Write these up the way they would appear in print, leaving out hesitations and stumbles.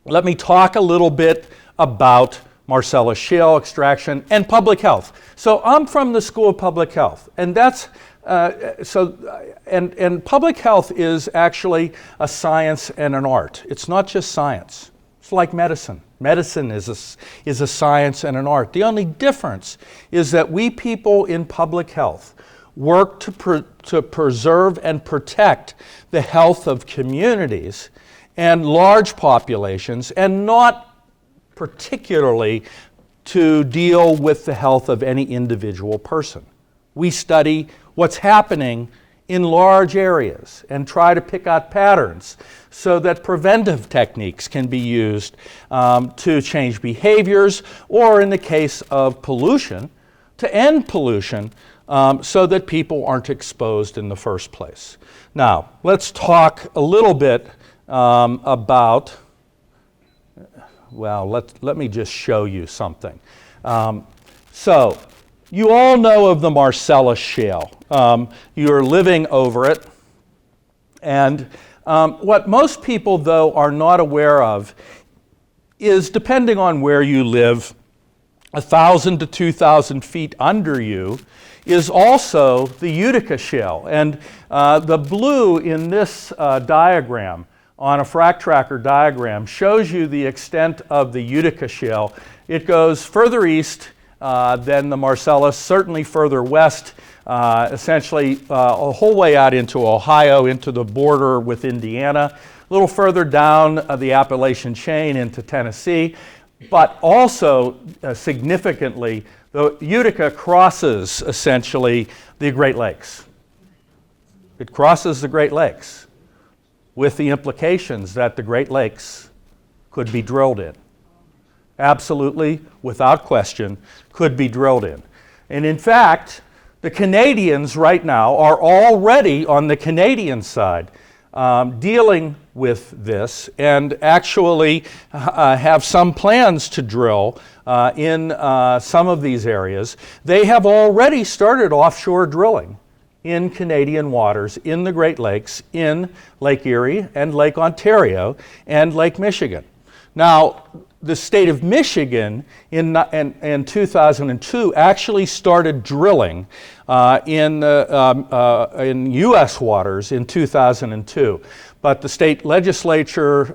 let me talk a little bit about Marcellus Shale extraction and public health. So I'm from the School of Public Health, and that's and public health is actually a science and an art. It's not just science. It's like medicine. Medicine is a science and an art. The only difference is that we people in public health work to preserve and protect the health of communities and large populations, and not particularly to deal with the health of any individual person. We study what's happening in large areas and try to pick out patterns so that preventive techniques can be used to change behaviors, or in the case of pollution, to end pollution so that people aren't exposed in the first place. Now, let's talk a little bit about, well, let me just show you something. So, you all know of the Marcellus Shale. You're living over it. And what most people, though, are not aware of is, depending on where you live, 1,000 to 2,000 feet under you is also the Utica Shale. And the blue in this diagram on a Frac Tracker diagram shows you the extent of the Utica Shale. It goes further east than the Marcellus, certainly further west, essentially a whole way out into Ohio, into the border with Indiana, a little further down the Appalachian chain into Tennessee, but also significantly, the Utica crosses essentially the Great Lakes. It crosses the Great Lakes, with the implications that the Great Lakes could be drilled in. Absolutely, without question, could be drilled in. And in fact, the Canadians right now are already on the Canadian side dealing with this, and actually have some plans to drill in some of these areas. They have already started offshore drilling in Canadian waters, in the Great Lakes, in Lake Erie and Lake Ontario and Lake Michigan. Now, the state of Michigan in 2002 actually started drilling in U.S. waters in 2002. But the state legislature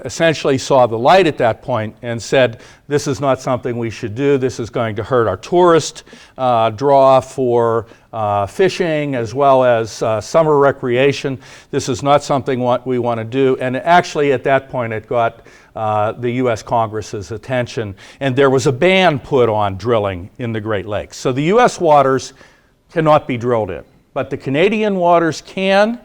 essentially saw the light at that point and said, this is not something we should do. This is going to hurt our tourist draw for fishing as well as summer recreation. This is not something we want to do. And actually at that point it got the U.S. Congress's attention, and there was a ban put on drilling in the Great Lakes. So the U.S. waters cannot be drilled in, but the Canadian waters can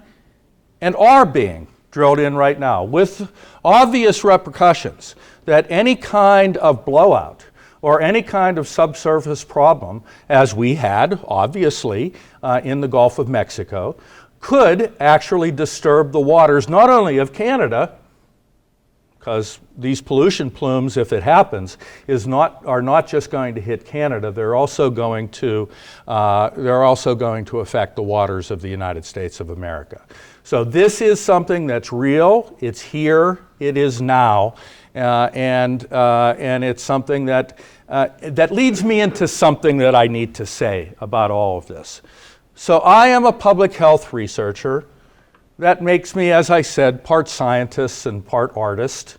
and are being drilled in right now, with obvious repercussions that any kind of blowout or any kind of subsurface problem, as we had, obviously, in the Gulf of Mexico, could actually disturb the waters not only of Canada, because these pollution plumes, if it happens, are not just going to hit Canada. They're also going to affect the waters of the United States of America. So this is something that's real. It's here. It is now, and it's something that leads me into something that I need to say about all of this. So I am a public health researcher. That makes me, as I said, part scientist and part artist.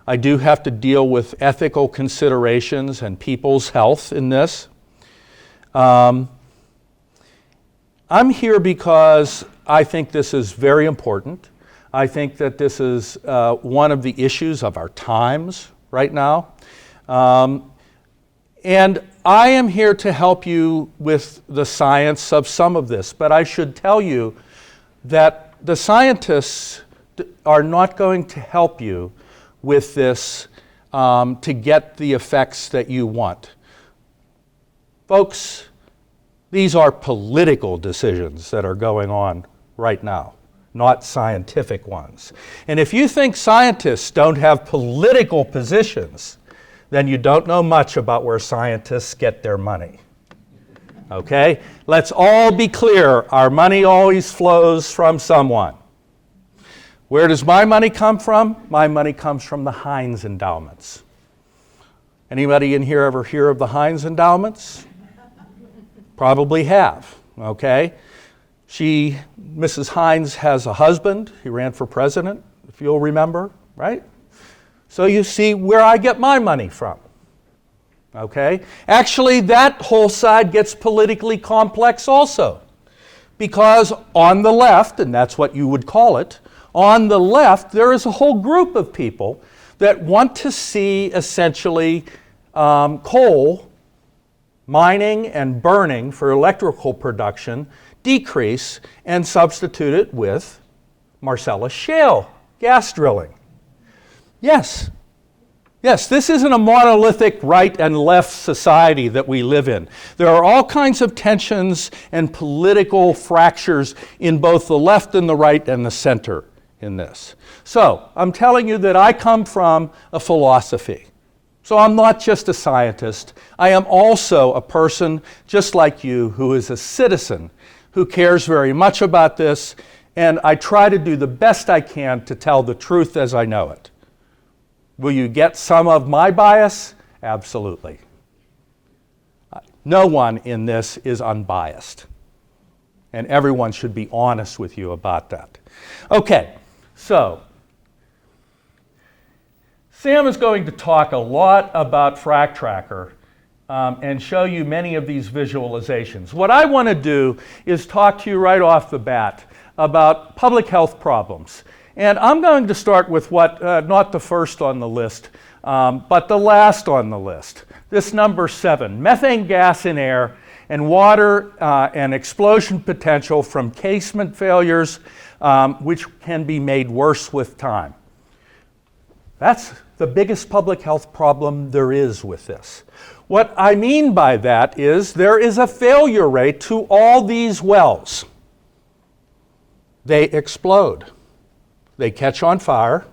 I do have to deal with ethical considerations and people's health in this. I'm here because I think this is very important. I think that this is one of the issues of our times right now. And I am here to help you with the science of some of this, but I should tell you that the scientists are not going to help you with this to get the effects that you want. Folks, these are political decisions that are going on right now, not scientific ones. And if you think scientists don't have political positions, then you don't know much about where scientists get their money. Okay? Let's all be clear, our money always flows from someone. Where does my money come from? My money comes from the Heinz endowments. Anybody in here ever hear of the Heinz endowments? Probably have, okay? Mrs. Heinz has a husband. He ran for president, if you'll remember, right? So you see where I get my money from, okay? Actually, that whole side gets politically complex also, because on the left, and that's what you would call it, on the left, there is a whole group of people that want to see essentially coal mining and burning for electrical production decrease and substitute it with Marcellus Shale gas drilling. Yes, this isn't a monolithic right and left society that we live in. There are all kinds of tensions and political fractures in both the left and the right and the center in this. So I'm telling you that I come from a philosophy. So I'm not just a scientist. I am also a person just like you who is a citizen who cares very much about this, and I try to do the best I can to tell the truth as I know it. Will you get some of my bias? Absolutely. No one in this is unbiased, and everyone should be honest with you about that. Okay, so Sam is going to talk a lot about Frac Tracker and show you many of these visualizations. What I want to do is talk to you right off the bat about public health problems. And I'm going to start with what, not the first on the list, but the last on the list. This number 7, methane gas in air and water and explosion potential from casement failures, which can be made worse with time. That's the biggest public health problem there is with this. What I mean by that is there is a failure rate to all these wells. They explode. They catch on fire.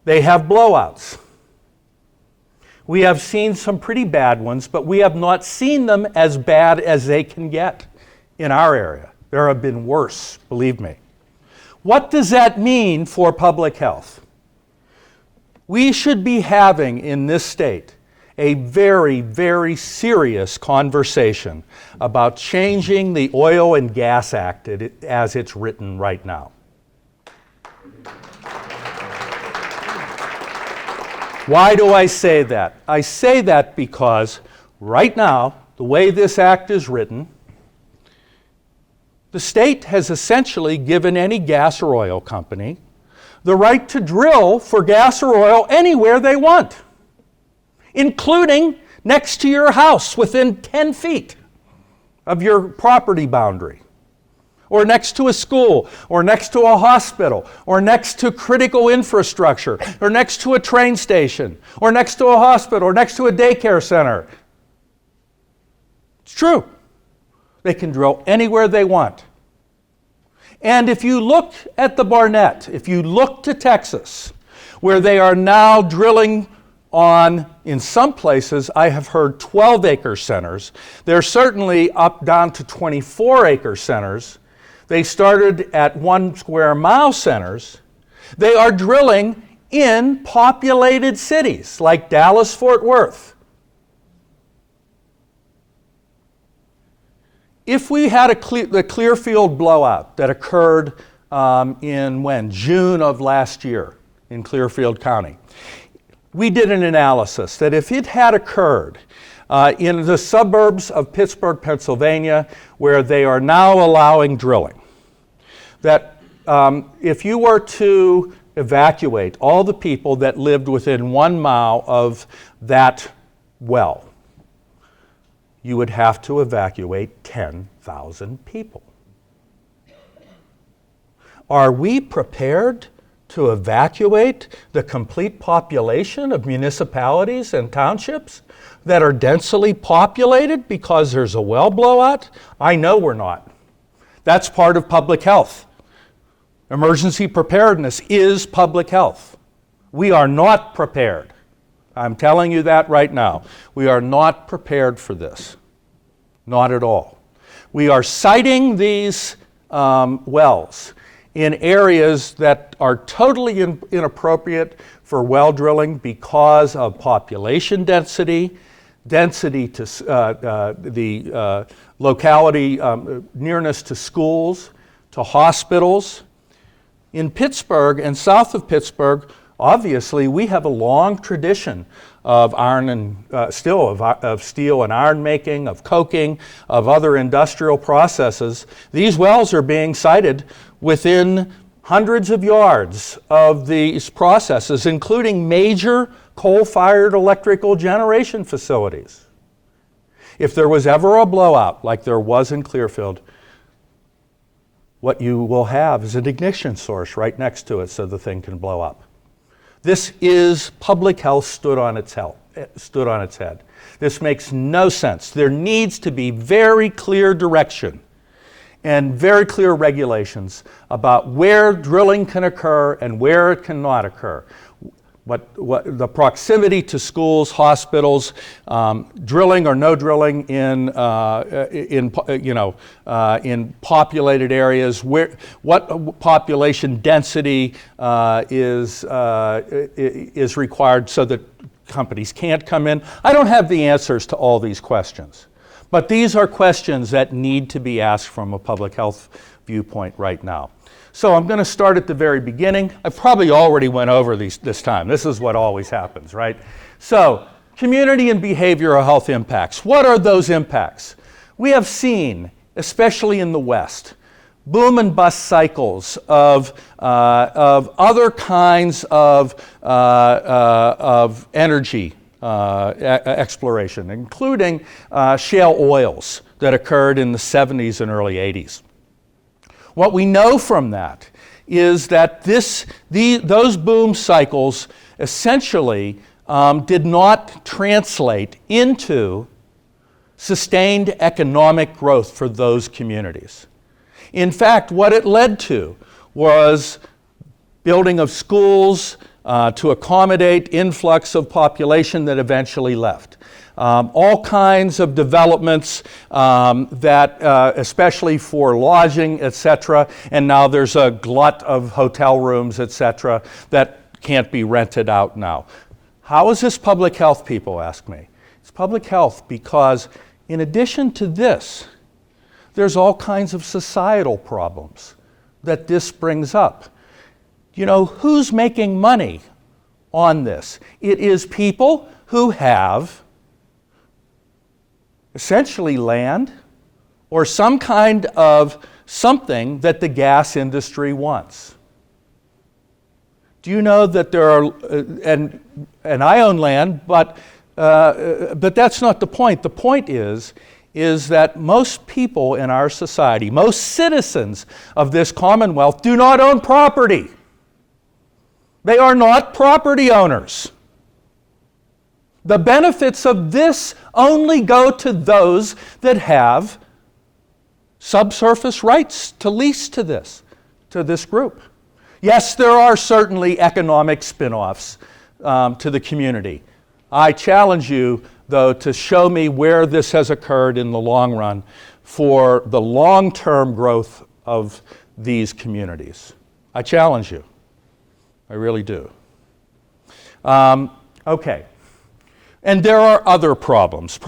They have blowouts. We have seen some pretty bad ones, but we have not seen them as bad as they can get in our area. There have been worse, believe me. What does that mean for public health? We should be having in this state a very, very serious conversation about changing the Oil and Gas Act as it's written right now. Why do I say that? I say that because right now, the way this act is written, the state has essentially given any gas or oil company the right to drill for gas or oil anywhere they want, including next to your house within 10 feet of your property boundary, or next to a school, or next to a hospital, or next to critical infrastructure, or next to a train station, or next to a hospital, or next to a daycare center. It's true. They can drill anywhere they want. And if you look at the Barnett, if you look to Texas, where they are now drilling on, in some places, I have heard 12-acre centers. They're certainly up down to 24-acre centers. They started at 1 square mile centers. They are drilling in populated cities like Dallas, Fort Worth. If we had the Clearfield blowout that occurred in June of last year in Clearfield County, we did an analysis that if it had occurred in the suburbs of Pittsburgh, Pennsylvania, where they are now allowing drilling, that if you were to evacuate all the people that lived within 1 mile of that well, you would have to evacuate 10,000 people. Are we prepared to evacuate the complete population of municipalities and townships that are densely populated because there's a well blowout? I know we're not. That's part of public health. Emergency preparedness is public health. We are not prepared. I'm telling you that right now. We are not prepared for this. Not at all. We are siting these wells, in areas that are totally inappropriate for well drilling because of population density, density to the locality, nearness to schools, to hospitals. In Pittsburgh and south of Pittsburgh, obviously, we have a long tradition of iron and steel and iron making, of coking, of other industrial processes. These wells are being sited within hundreds of yards of these processes, including major coal-fired electrical generation facilities. If there was ever a blowout like there was in Clearfield, what you will have is an ignition source right next to it so the thing can blow up. This is public health stood on its head. This makes no sense. There needs to be very clear direction and very clear regulations about where drilling can occur and where it cannot occur. What the proximity to schools, hospitals, drilling or no drilling in populated areas, what population density is required so that companies can't come in. I don't have the answers to all these questions, but these are questions that need to be asked from a public health viewpoint right now. So I'm going to start at the very beginning. I probably already went over this time. This is what always happens, right? So, community and behavioral health impacts. What are those impacts? We have seen, especially in the West, boom and bust cycles of other kinds of energy exploration, including shale oils that occurred in the 70s and early 80s. What we know from that is that those boom cycles essentially did not translate into sustained economic growth for those communities. In fact, what it led to was building of schools to accommodate influx of population that eventually left. All kinds of developments that, especially for lodging, etc., and now there's a glut of hotel rooms, etc., that can't be rented out now. How is this public health, people ask me? It's public health because in addition to this, there's all kinds of societal problems that this brings up. You know, who's making money on this? It is people who have essentially land or some kind of something that the gas industry wants. Do you know that there are, and I own land, but that's not the point. The point is that most people in our society, most citizens of this Commonwealth do not own property. They are not property owners. The benefits of this only go to those that have subsurface rights to lease to this group. Yes, there are certainly economic spin-offs to the community. I challenge you, though, to show me where this has occurred in the long run for the long-term growth of these communities. I challenge you. I really do. Okay. And there are other problems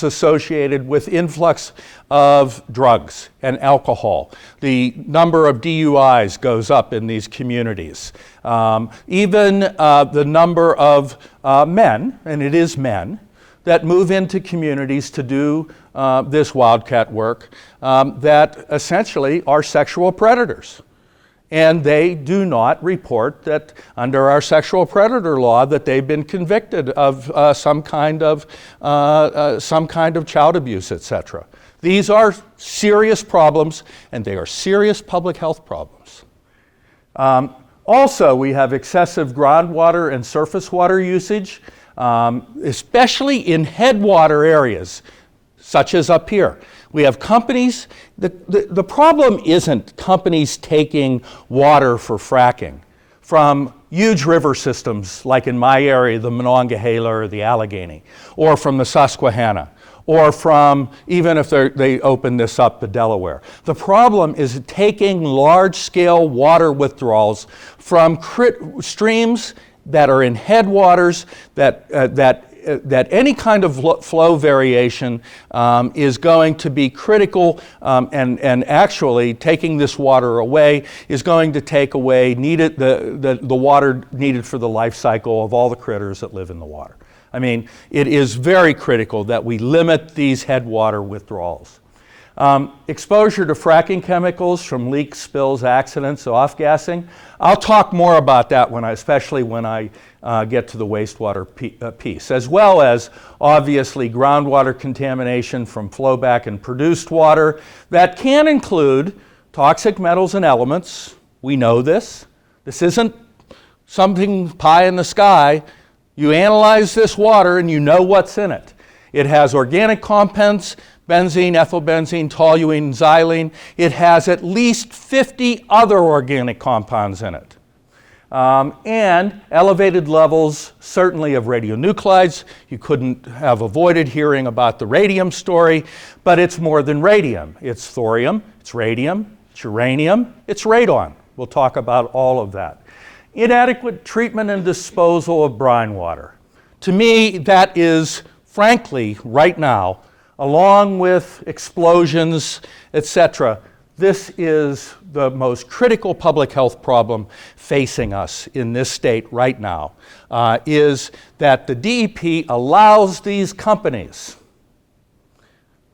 associated with influx of drugs and alcohol. The number of DUIs goes up in these communities. Even the number of men, and it is men, that move into communities to do this wildcat work that essentially are sexual predators. And they do not report that under our sexual predator law that they've been convicted of some kind of child abuse, etc. These are serious problems, and they are serious public health problems. Also, we have excessive groundwater and surface water usage, especially in headwater areas, such as up here. We have companies, the problem isn't companies taking water for fracking from huge river systems, like in my area, the Monongahela or the Allegheny, or from the Susquehanna, or from, even if they open this up to Delaware. The problem is taking large-scale water withdrawals from streams that are in headwaters, that any kind of flow variation is going to be critical, and actually taking this water away is going to take away the water needed for the life cycle of all the critters that live in the water. I mean, it is very critical that we limit these headwater withdrawals. Exposure to fracking chemicals from leaks, spills, accidents, off-gassing. I'll talk more about that especially when I get to the wastewater piece, as well as obviously groundwater contamination from flowback and produced water. That can include toxic metals and elements. We know this. This isn't something pie in the sky. You analyze this water and you know what's in it. It has organic compounds, benzene, ethylbenzene, toluene, xylene. It has at least 50 other organic compounds in it. And elevated levels, certainly of radionuclides. You couldn't have avoided hearing about the radium story, but it's more than radium. It's thorium, it's radium, it's uranium, it's radon. We'll talk about all of that. Inadequate treatment and disposal of brine water. To me, that is, frankly, right now, along with explosions, etc., this is the most critical public health problem facing us in this state right now, is that the DEP allows these companies,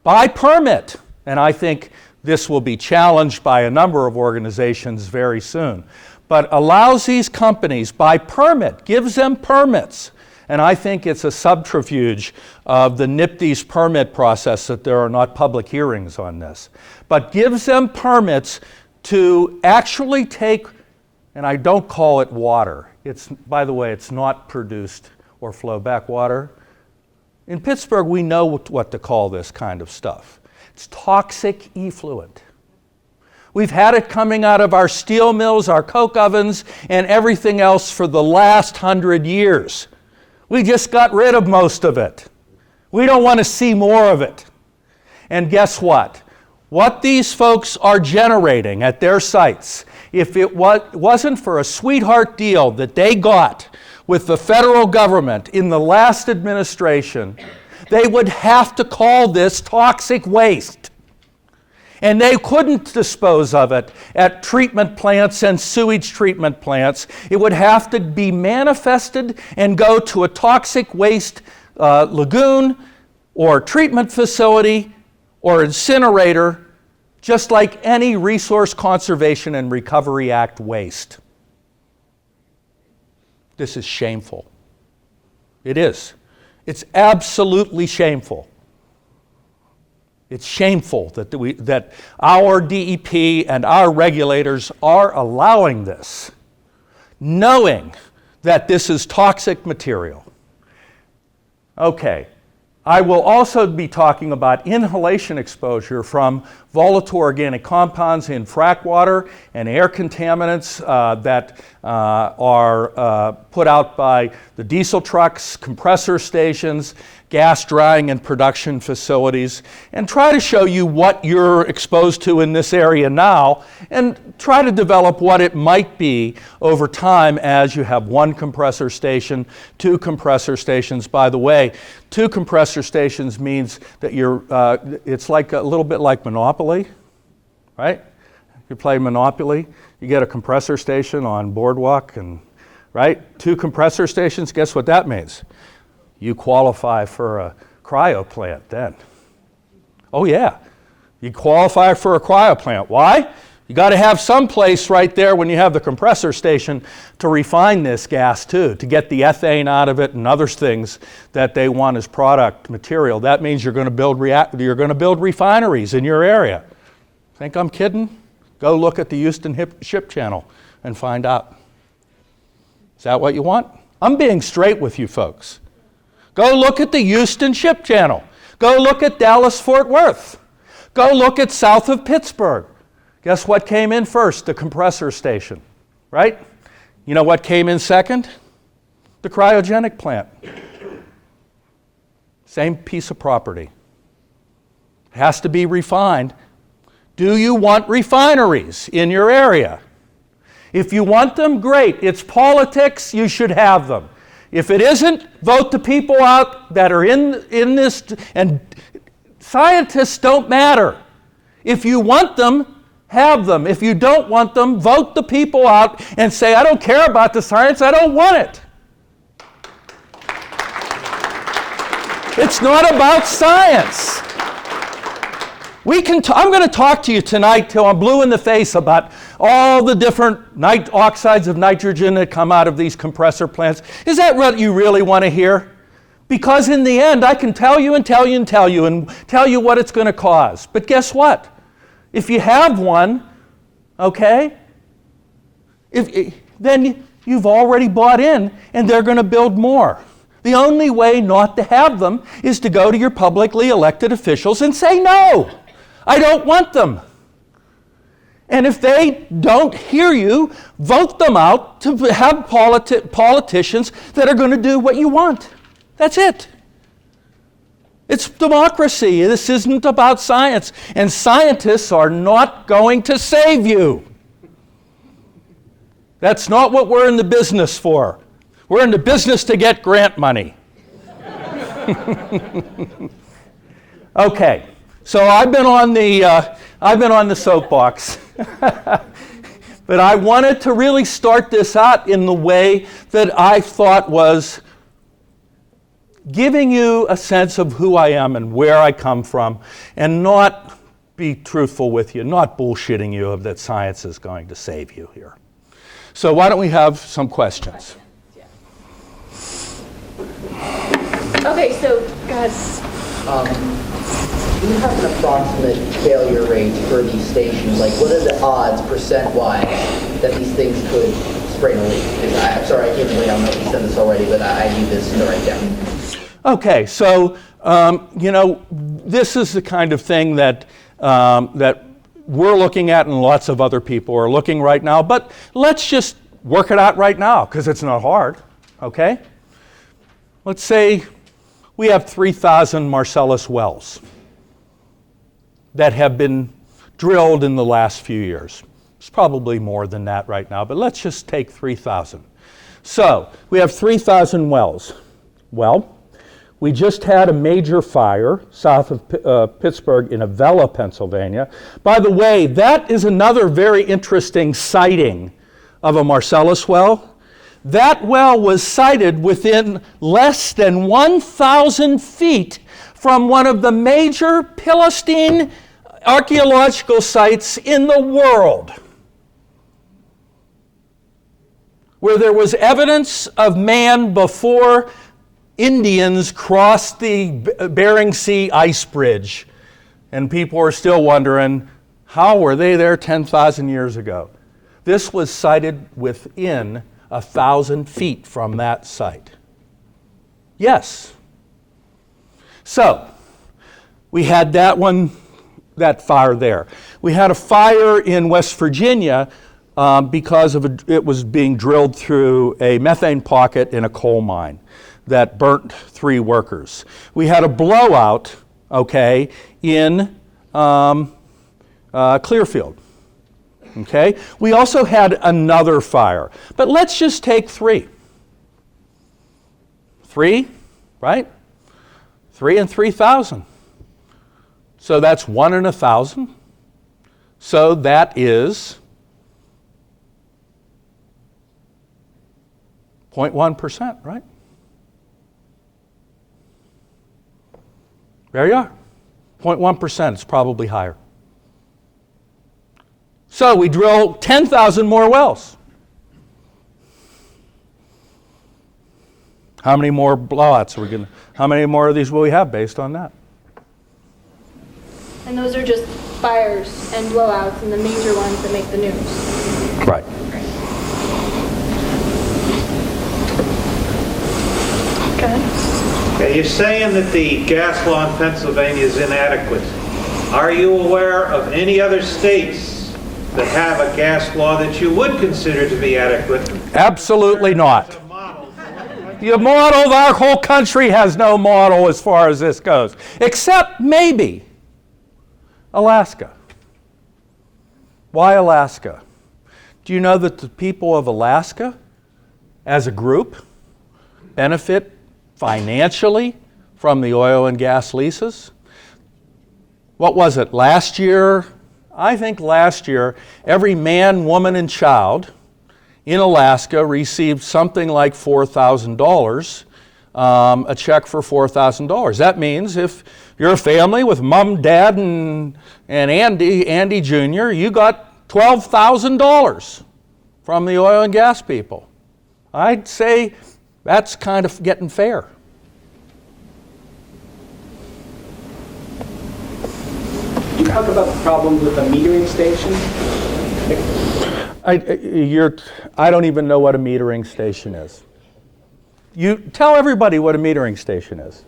by permit, and I think this will be challenged by a number of organizations very soon, but allows these companies by permit, gives them permits. And I think it's a subterfuge of the NIPD's permit process that there are not public hearings on this, but gives them permits to actually take, and I don't call it water. It's, by the way, it's not produced or flowback water. In Pittsburgh, we know what to call this kind of stuff. It's toxic effluent. We've had it coming out of our steel mills, our coke ovens, and everything else for the last 100 years. We just got rid of most of it. We don't want to see more of it. And guess what? What these folks are generating at their sites, if it wasn't for a sweetheart deal that they got with the federal government in the last administration, they would have to call this toxic waste. And they couldn't dispose of it at treatment plants and sewage treatment plants. It would have to be manifested and go to a toxic waste lagoon or treatment facility or incinerator, just like any Resource Conservation and Recovery Act waste. This is shameful. It is. It's absolutely shameful. It's shameful that our DEP and our regulators are allowing this, knowing that this is toxic material. Okay, I will also be talking about inhalation exposure from volatile organic compounds in frack water and air contaminants that are put out by the diesel trucks, compressor stations, gas drying and production facilities, and try to show you what you're exposed to in this area now, and try to develop what it might be over time as you have one compressor station, two compressor stations. By the way, two compressor stations means that it's like a little bit like Monopoly, right? You play Monopoly, you get a compressor station on Boardwalk, and right? Two compressor stations, guess what that means? You qualify for a cryo plant then. Oh yeah, you qualify for a cryo plant. Why? You got to have some place right there when you have the compressor station to refine this gas too, to get the ethane out of it and other things that they want as product material. That means you're going to build refineries in your area. Think I'm kidding? Go look at the Houston Ship Channel and find out. Is that what you want? I'm being straight with you folks. Go look at the Houston Ship Channel. Go look at Dallas-Fort Worth. Go look at south of Pittsburgh. Guess what came in first? The compressor station, right? You know what came in second? The cryogenic plant. Same piece of property. It has to be refined. Do you want refineries in your area? If you want them, great. It's politics, you should have them. If it isn't, vote the people out that are in this, and scientists don't matter. If you want them, have them. If you don't want them, vote the people out and say, I don't care about the science, I don't want it. It's not about science. I'm going to talk to you tonight till I'm blue in the face about all the different oxides of nitrogen that come out of these compressor plants. Is that what you really want to hear? Because in the end, I can tell you and tell you and tell you and tell you what it's going to cause. But guess what? If you have one, okay, then you've already bought in and they're going to build more. The only way not to have them is to go to your publicly elected officials and say, no, I don't want them. And if they don't hear you, vote them out to have politicians that are going to do what you want. That's it. It's democracy. This isn't about science. And scientists are not going to save you. That's not what we're in the business for. We're in the business to get grant money. Okay, so I've been on the soapbox, but I wanted to really start this out in the way that I thought was giving you a sense of who I am and where I come from, and not be truthful with you, not bullshitting you of that science is going to save you here. So why don't we have some questions? Okay, so guys, do you have an approximate failure rate for these stations? Like, what are the odds, percent-wise, that these things could sprain a leak? I'm sorry, I can't believe, I don't know if you said this already, but I need this to write down. Okay, so, this is the kind of thing that we're looking at and lots of other people are looking right now, but let's just work it out right now, because it's not hard, okay? Let's say we have 3,000 Marcellus wells that have been drilled in the last few years. It's probably more than that right now, but let's just take 3,000. So we have 3,000 wells. Well, we just had a major fire south of Pittsburgh in Avella, Pennsylvania. By the way, that is another very interesting sighting of a Marcellus well. That well was sited within less than 1,000 feet from one of the major Philistine archaeological sites in the world, where there was evidence of man before Indians crossed the Bering Sea ice bridge. And people are still wondering, how were they there 10,000 years ago? This was sited within 1,000 feet from that site. Yes. So, we had that fire there. We had a fire in West Virginia because it was being drilled through a methane pocket in a coal mine that burnt 3 workers. We had a blowout, okay, in Clearfield. Okay? We also had another fire. But let's just take 3. 3, right? 3 and 3,000. So that's 1 in 1,000. So that is 0.1%, right? There you are. 0.1%, it's probably higher. So we drill 10,000 more wells. How many more blowouts are we how many more of these will we have based on that? and those are just fires and blowouts and the major ones that make the news. Right. Okay. You're saying that the gas law in Pennsylvania is inadequate. Are you aware of any other states that have a gas law that you would consider to be adequate? Absolutely not. The model, our whole country has no model as far as this goes. Except maybe Alaska. Why Alaska? Do you know that the people of Alaska, as a group, benefit financially from the oil and gas leases? What was it, last year? I think last year, every man, woman, and child in Alaska received something like $4,000, a check for $4,000. That means if you're a family with mom, dad, and Andy Jr., you got $12,000 from the oil and gas people. I'd say that's kind of getting fair. You talk about the problems with the metering station. I don't even know what a metering station is. You tell everybody what a metering station is.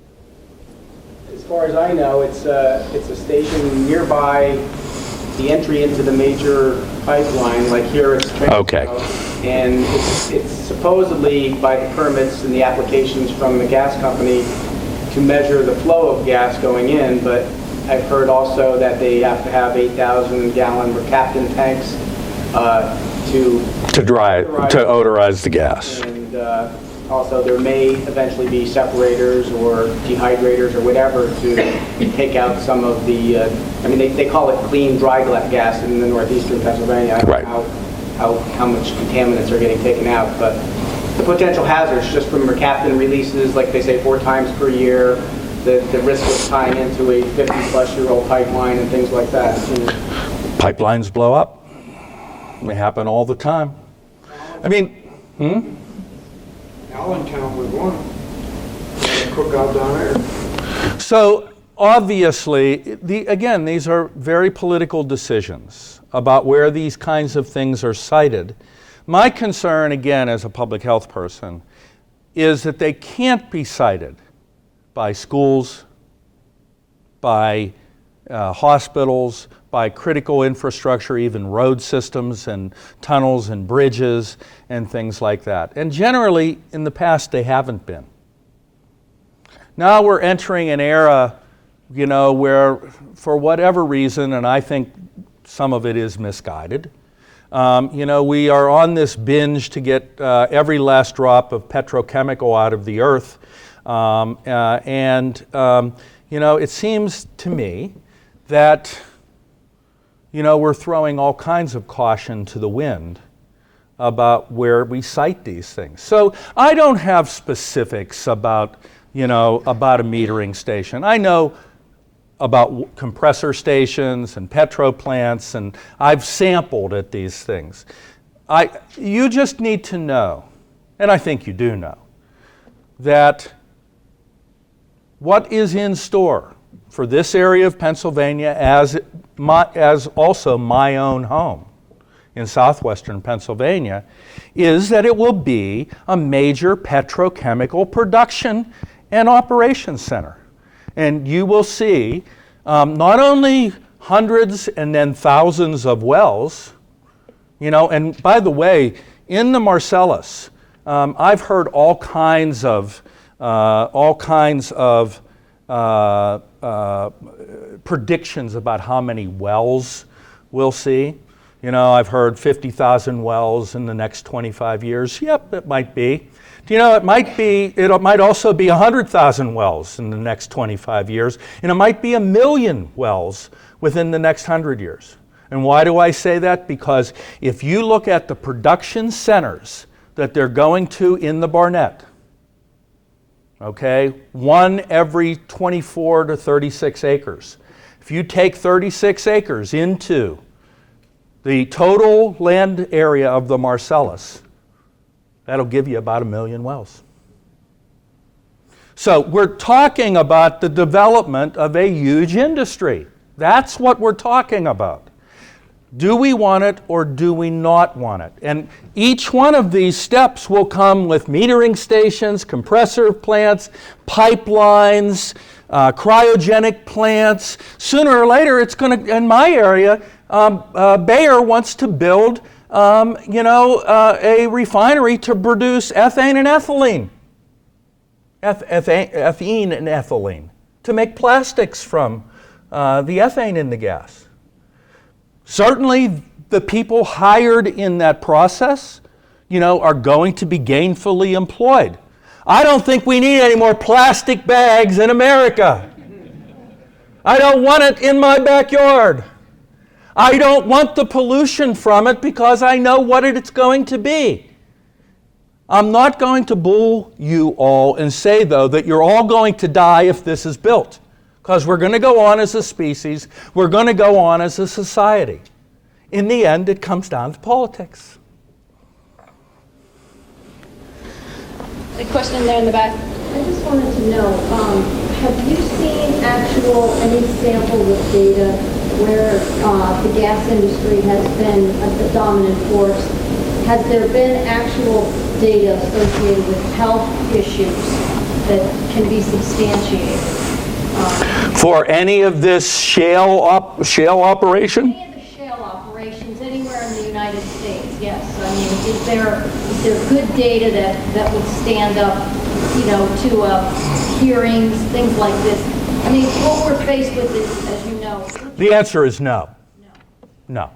As far as I know, it's a station nearby the entry into the major pipeline, like here it's Okay. And it's supposedly by the permits and the applications from the gas company to measure the flow of gas going in, but I've heard also that they have to have 8,000 gallon captain tanks to odorize the gas. And also there may eventually be separators or dehydrators or whatever to take out some of the, I mean they call it clean dry gas in the northeastern Pennsylvania. I don't know how much contaminants are getting taken out, but the potential hazards just from mercaptan releases, like they say 4 times per year, the risk of tying into a 50-plus-year-old pipeline and things like that. Pipelines blow up. They happen all the time. I mean, Allentown was one. Cookout down there. So obviously, again, these are very political decisions about where these kinds of things are cited. My concern, again, as a public health person, is that they can't be cited by schools, by hospitals, by critical infrastructure, even road systems and tunnels and bridges and things like that. And generally, in the past, they haven't been. Now we're entering an era, where for whatever reason, and I think some of it is misguided, we are on this binge to get every last drop of petrochemical out of the earth. It seems to me that we're throwing all kinds of caution to the wind about where we cite these things. So I don't have specifics about a metering station. I know about compressor stations and petro plants, and I've sampled at these things. You just need to know, and I think you do know, that what is in store for this area of Pennsylvania, as also my own home in southwestern Pennsylvania, is that it will be a major petrochemical production and operations center. And you will see not only hundreds and then thousands of wells, and by the way, in the Marcellus, I've heard all kinds of predictions about how many wells we'll see. I've heard 50,000 wells in the next 25 years. Yep, it might be. It might also be 100,000 wells in the next 25 years, and it might be 1 million wells within the next 100 years. And why do I say that? Because if you look at the production centers that they're going to in the Barnett, okay, 1 every 24 to 36 acres. If you take 36 acres into the total land area of the Marcellus, that'll give you about 1 million wells. So we're talking about the development of a huge industry. That's what we're talking about. Do we want it or do we not want it? And each one of these steps will come with metering stations, compressor plants, pipelines, cryogenic plants. Sooner or later, it's going to, in my area, Bayer wants to build a refinery to produce ethane and ethylene. Ethene and ethylene to make plastics from the ethane in the gas. Certainly, the people hired in that process, are going to be gainfully employed. I don't think we need any more plastic bags in America. I don't want it in my backyard. I don't want the pollution from it because I know what it's going to be. I'm not going to bull you all and say, though, that you're all going to die if this is built, because we're going to go on as a species, we're going to go on as a society. In the end, it comes down to politics. A question there in the back. I just wanted to know, have you seen any samples of data where the gas industry has been a dominant force? Has there been actual data associated with health issues that can be substantiated? For any of this shale operation? Any of the shale operations anywhere in the United States, yes. I mean, is there good data that would stand up, to hearings, things like this? I mean, what we're faced with is, as you know. The answer is no. No.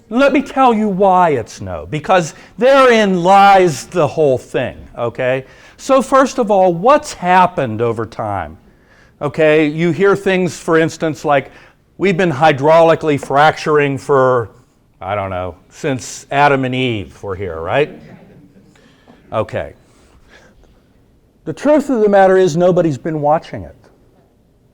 Let me tell you why it's no, because therein lies the whole thing, okay? So first of all, what's happened over time? Okay, you hear things, for instance, like we've been hydraulically fracturing for, I don't know, since Adam and Eve were here, right? Okay. The truth of the matter is nobody's been watching it,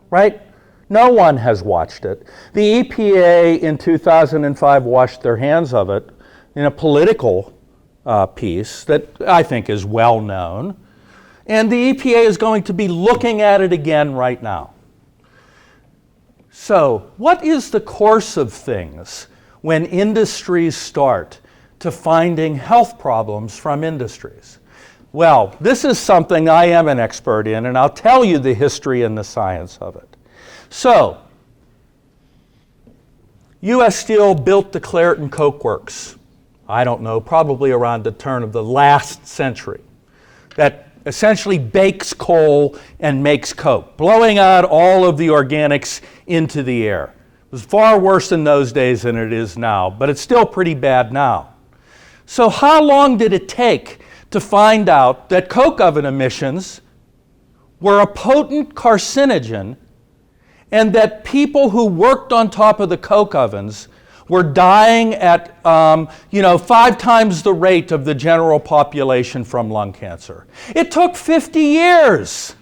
right? No one has watched it. The EPA in 2005 washed their hands of it in a political piece that I think is well known. And the EPA is going to be looking at it again right now. So, what is the course of things when industries start to finding health problems from industries? Well, this is something I am an expert in, and I'll tell you the history and the science of it. So, U.S. Steel built the Clairton Coke Works, I don't know, probably around the turn of the last century, that essentially bakes coal and makes coke, blowing out all of the organics into the air. It was far worse in those days than it is now, but it's still pretty bad now. So how long did it take to find out that coke oven emissions were a potent carcinogen and that people who worked on top of the coke ovens were dying at 5 times the rate of the general population from lung cancer? It took 50 years.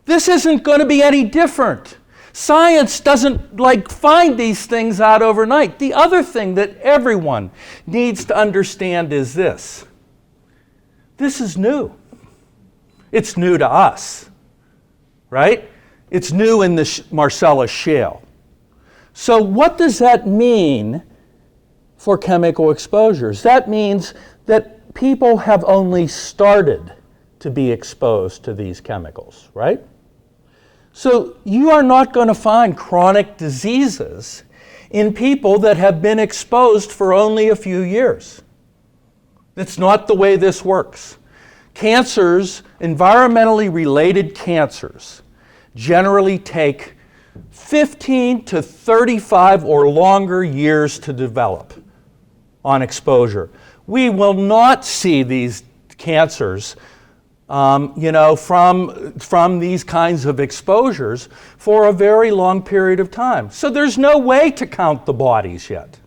This isn't going to be any different. Science doesn't find these things out overnight. The other thing that everyone needs to understand is this. This is new. It's new to us, right? It's new in the Marcellus Shale. So what does that mean for chemical exposures? That means that people have only started to be exposed to these chemicals, right? So you are not going to find chronic diseases in people that have been exposed for only a few years. That's not the way this works. Cancers, environmentally related cancers, generally take 15 to 35 or longer years to develop on exposure. We will not see these cancers from these kinds of exposures for a very long period of time. So there's no way to count the bodies yet.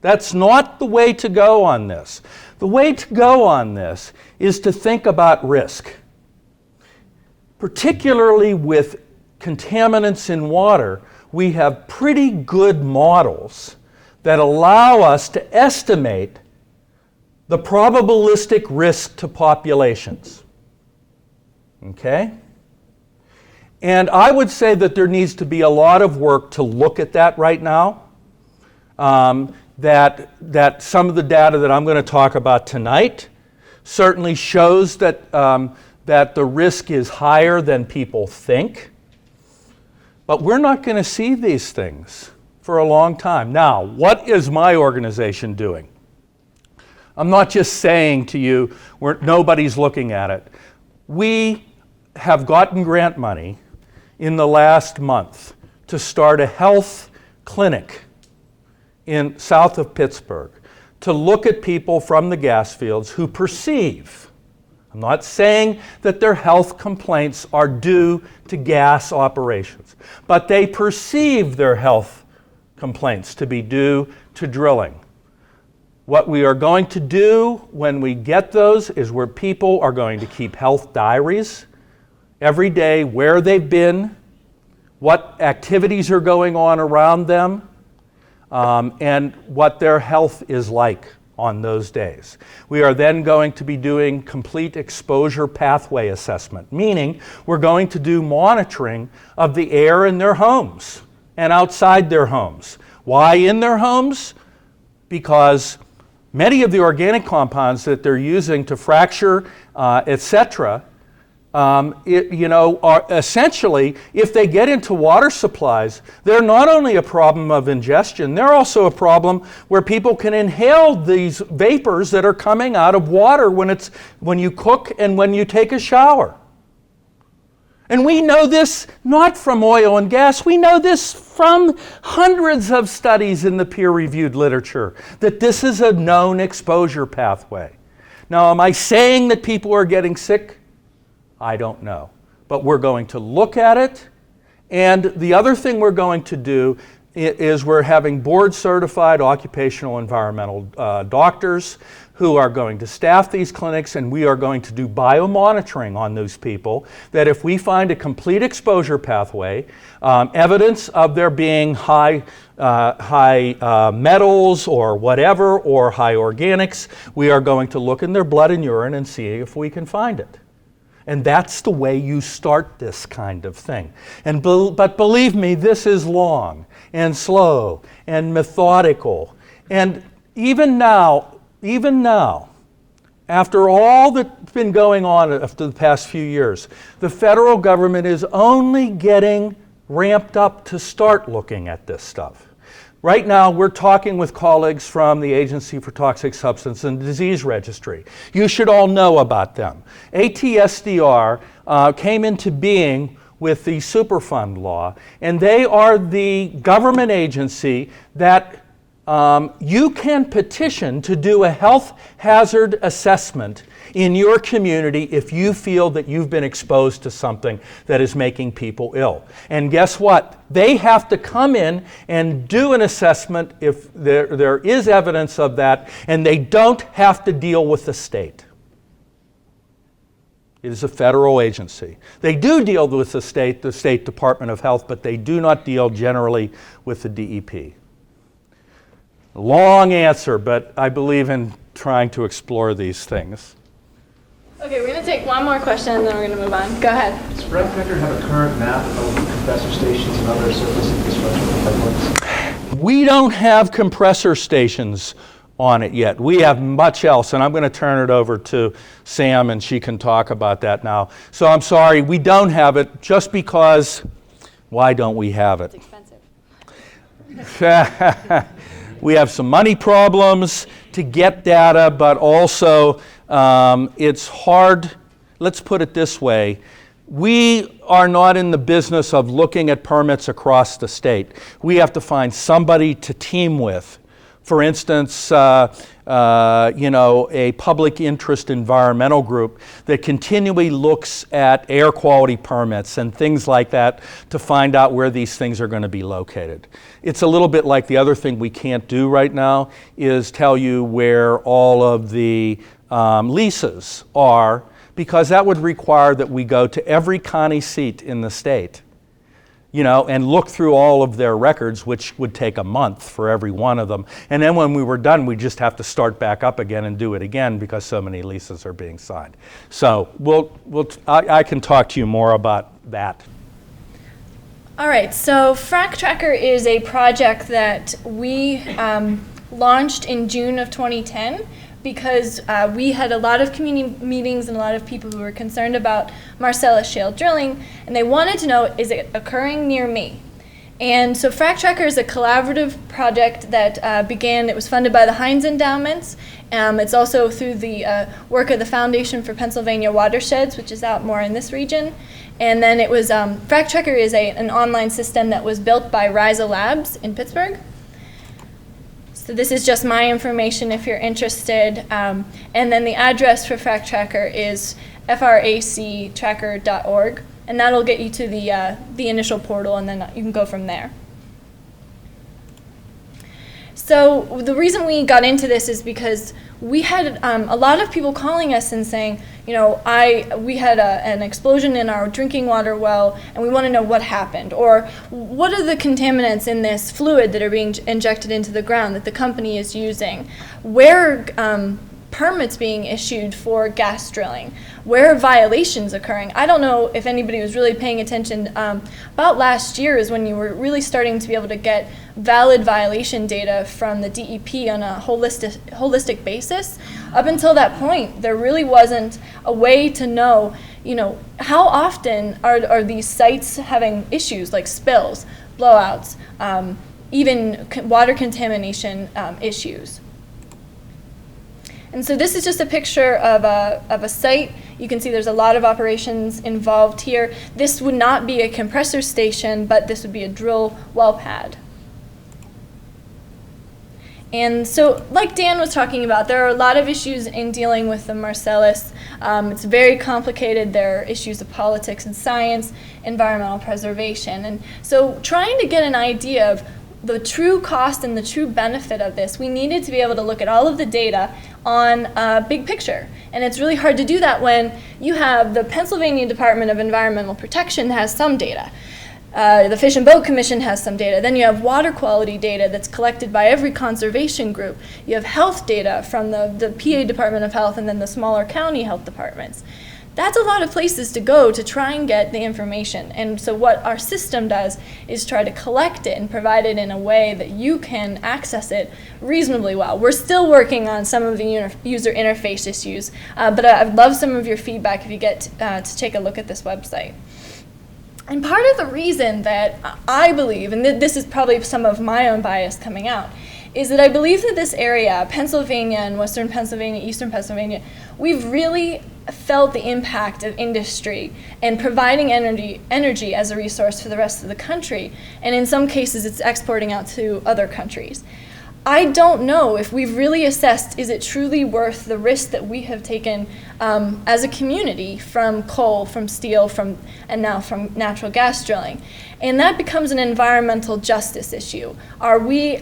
That's not the way to go on this. The way to go on this is to think about risk, particularly with contaminants in water. We have pretty good models that allow us to estimate the probabilistic risk to populations. Okay? And I would say that there needs to be a lot of work to look at that right now. That some of the data that I'm going to talk about tonight certainly shows that the risk is higher than people think. But we're not going to see these things for a long time. Now, what is my organization doing? I'm not just saying to you, nobody's looking at it. We have gotten grant money in the last month to start a health clinic in south of Pittsburgh to look at people from the gas fields who perceive, I'm not saying that their health complaints are due to gas operations, but they perceive their health complaints to be due to drilling. What we are going to do when we get those is where people are going to keep health diaries every day, where they've been, what activities are going on around them, and what their health is like on those days. We are then going to be doing complete exposure pathway assessment, meaning we're going to do monitoring of the air in their homes and outside their homes. Why in their homes? Because many of the organic compounds that they're using to fracture, etc., are essentially, if they get into water supplies, they're not only a problem of ingestion, they're also a problem where people can inhale these vapors that are coming out of water when you cook and when you take a shower. And we know this not from oil and gas, we know this from hundreds of studies in the peer-reviewed literature, that this is a known exposure pathway. Now, am I saying that people are getting sick? I don't know. But we're going to look at it. And the other thing we're going to do is we're having board-certified occupational environmental doctors who are going to staff these clinics, and we are going to do biomonitoring on those people, that if we find a complete exposure pathway, evidence of there being high metals or whatever, or high organics, we are going to look in their blood and urine and see if we can find it. And that's the way you start this kind of thing. But believe me, this is long and slow and methodical. And even now, after all that's been going on after the past few years, the federal government is only getting ramped up to start looking at this stuff. Right now, we're talking with colleagues from the Agency for Toxic Substance and Disease Registry. You should all know about them. ATSDR came into being with the Superfund law, and they are the government agency that you can petition to do a health hazard assessment in your community if you feel that you've been exposed to something that is making people ill. And guess what? They have to come in and do an assessment if there is evidence of that, and they don't have to deal with the state. It is a federal agency. They do deal with the State Department of Health, but they do not deal generally with the DEP. Long answer, but I believe in trying to explore these things. Okay, we're going to take one more question and then we're going to move on. Go ahead. Does FracTracker have a current map of compressor stations and other surface infrastructure pipelines? We don't have compressor stations on it yet. We have much else, and I'm going to turn it over to Sam and she can talk about that now. So I'm sorry, we don't have it just because, why don't we have it? It's expensive. We have some money problems to get data, but also it's hard. Let's put it this way. We are not in the business of looking at permits across the state. We have to find somebody to team with. For instance, a public interest environmental group that continually looks at air quality permits and things like that to find out where these things are going to be located. It's a little bit like the other thing we can't do right now is tell you where all of the leases are, because that would require that we go to every county seat in the state, and look through all of their records, which would take a month for every one of them. And then when we were done, we just have to start back up again and do it again because so many leases are being signed. So I can talk to you more about that. All right, so Frac Tracker is a project that we launched in June of 2010 because we had a lot of community meetings and a lot of people who were concerned about Marcellus Shale drilling, and they wanted to know, is it occurring near me? And so FracTracker is a collaborative project that began, it was funded by the Heinz Endowments. It's also through the work of the Foundation for Pennsylvania Watersheds, which is out more in this region. And then it was, FracTracker is an online system that was built by Risa Labs in Pittsburgh. So this is just my information if you're interested. And then the address for FracTracker is fractracker.org. And that'll get you to the initial portal, and then you can go from there. So the reason we got into this is because we had a lot of people calling us and saying, you know, we had an explosion in our drinking water well, and we want to know what happened, or what are the contaminants in this fluid that are being injected into the ground that the company is using? Where are permits being issued for gas drilling? Where are violations occurring? I don't know if anybody was really paying attention. About last year is when you were really starting to be able to get valid violation data from the DEP on a holistic basis. Up until that point, there really wasn't a way to know, you know, how often are these sites having issues like spills, blowouts, even water contamination issues. And so this is just a picture of a site. You can see there's a lot of operations involved here. This would not be a compressor station, but this would be a drill well pad. And so, like Dan was talking about, there are a lot of issues in dealing with the Marcellus. It's very complicated. There are issues of politics and science, environmental preservation. And so trying to get an idea of the true cost and the true benefit of this, we needed to be able to look at all of the data on a big picture. And it's really hard to do that when you have the Pennsylvania Department of Environmental Protection that has some data. The Fish and Boat Commission has some data. Then you have water quality data that's collected by every conservation group. You have health data from the PA Department of Health and then the smaller county health departments. That's a lot of places to go to try and get the information. And so what our system does is try to collect it and provide it in a way that you can access it reasonably well. We're still working on some of the user interface issues, but I'd love some of your feedback if you get to take a look at this website. And part of the reason that I believe, and this is probably some of my own bias coming out, is that I believe that this area, Pennsylvania and Western Pennsylvania, Eastern Pennsylvania, we've really felt the impact of industry and providing energy as a resource for the rest of the country. And in some cases, it's exporting out to other countries. I don't know if we've really assessed, is it truly worth the risk that we have taken as a community from coal, from steel, and now from natural gas drilling. And that becomes an environmental justice issue. Are we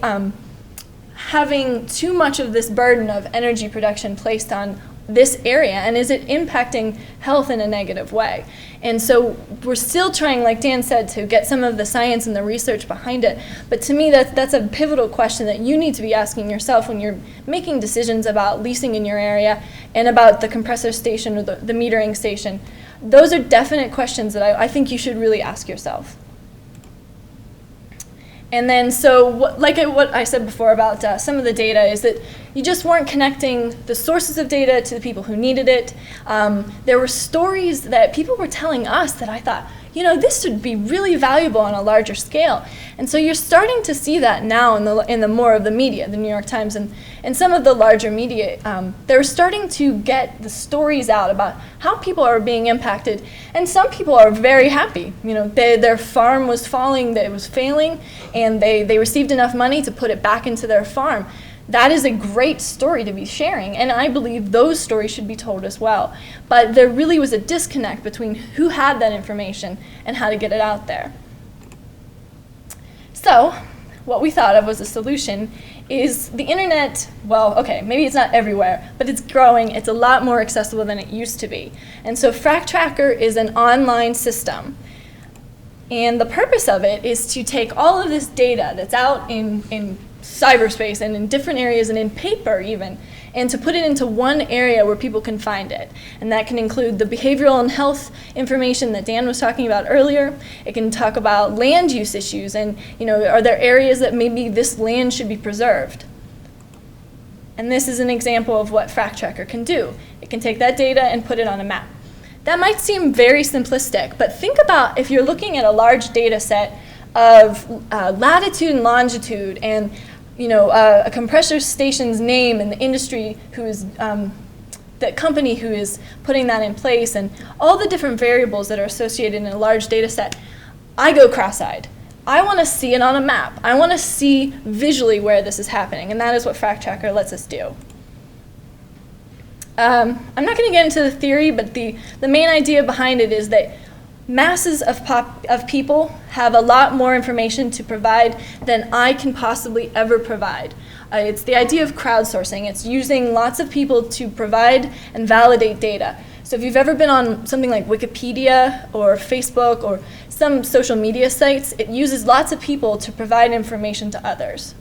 having too much of this burden of energy production placed on this area, and is it impacting health in a negative way? And so we're still trying, like Dan said, to get some of the science and the research behind it. But to me, that's a pivotal question that you need to be asking yourself when you're making decisions about leasing in your area and about the compressor station or the metering station. Those are definite questions that I think you should really ask yourself. And then, so what I said before about some of the data is that you just weren't connecting the sources of data to the people who needed it. There were stories that people were telling us that I thought, you know, this would be really valuable on a larger scale. And so you're starting to see that now in the more of the media, the New York Times and some of the larger media. They're starting to get the stories out about how people are being impacted. And some people are very happy. You know, their farm was falling, it was failing, and they received enough money to put it back into their farm. That is a great story to be sharing, and I believe those stories should be told as well. But there really was a disconnect between who had that information and how to get it out there. So what we thought of as a solution is the internet. Well, okay, maybe it's not everywhere, but it's growing. It's a lot more accessible than it used to be. And so FracTracker is an online system. And the purpose of it is to take all of this data that's out in cyberspace and in different areas and in paper even, and to put it into one area where people can find it. And that can include the behavioral and health information that Dan was talking about earlier. It can talk about land use issues and, you know, are there areas that maybe this land should be preserved? And this is an example of what FracTracker can do. It can take that data and put it on a map. That might seem very simplistic, but think about if you're looking at a large data set of latitude and longitude, and a compressor station's name and the industry who is the company who is putting that in place, and all the different variables that are associated in a large data set, I go cross-eyed. I want to see it on a map. I want to see visually where this is happening, and that is what FracTracker lets us do. I'm not going to get into the theory, but the main idea behind it is that masses of people have a lot more information to provide than I can possibly ever provide. It's the idea of crowdsourcing. It's using lots of people to provide and validate data. So if you've ever been on something like Wikipedia or Facebook or some social media sites, it uses lots of people to provide information to others.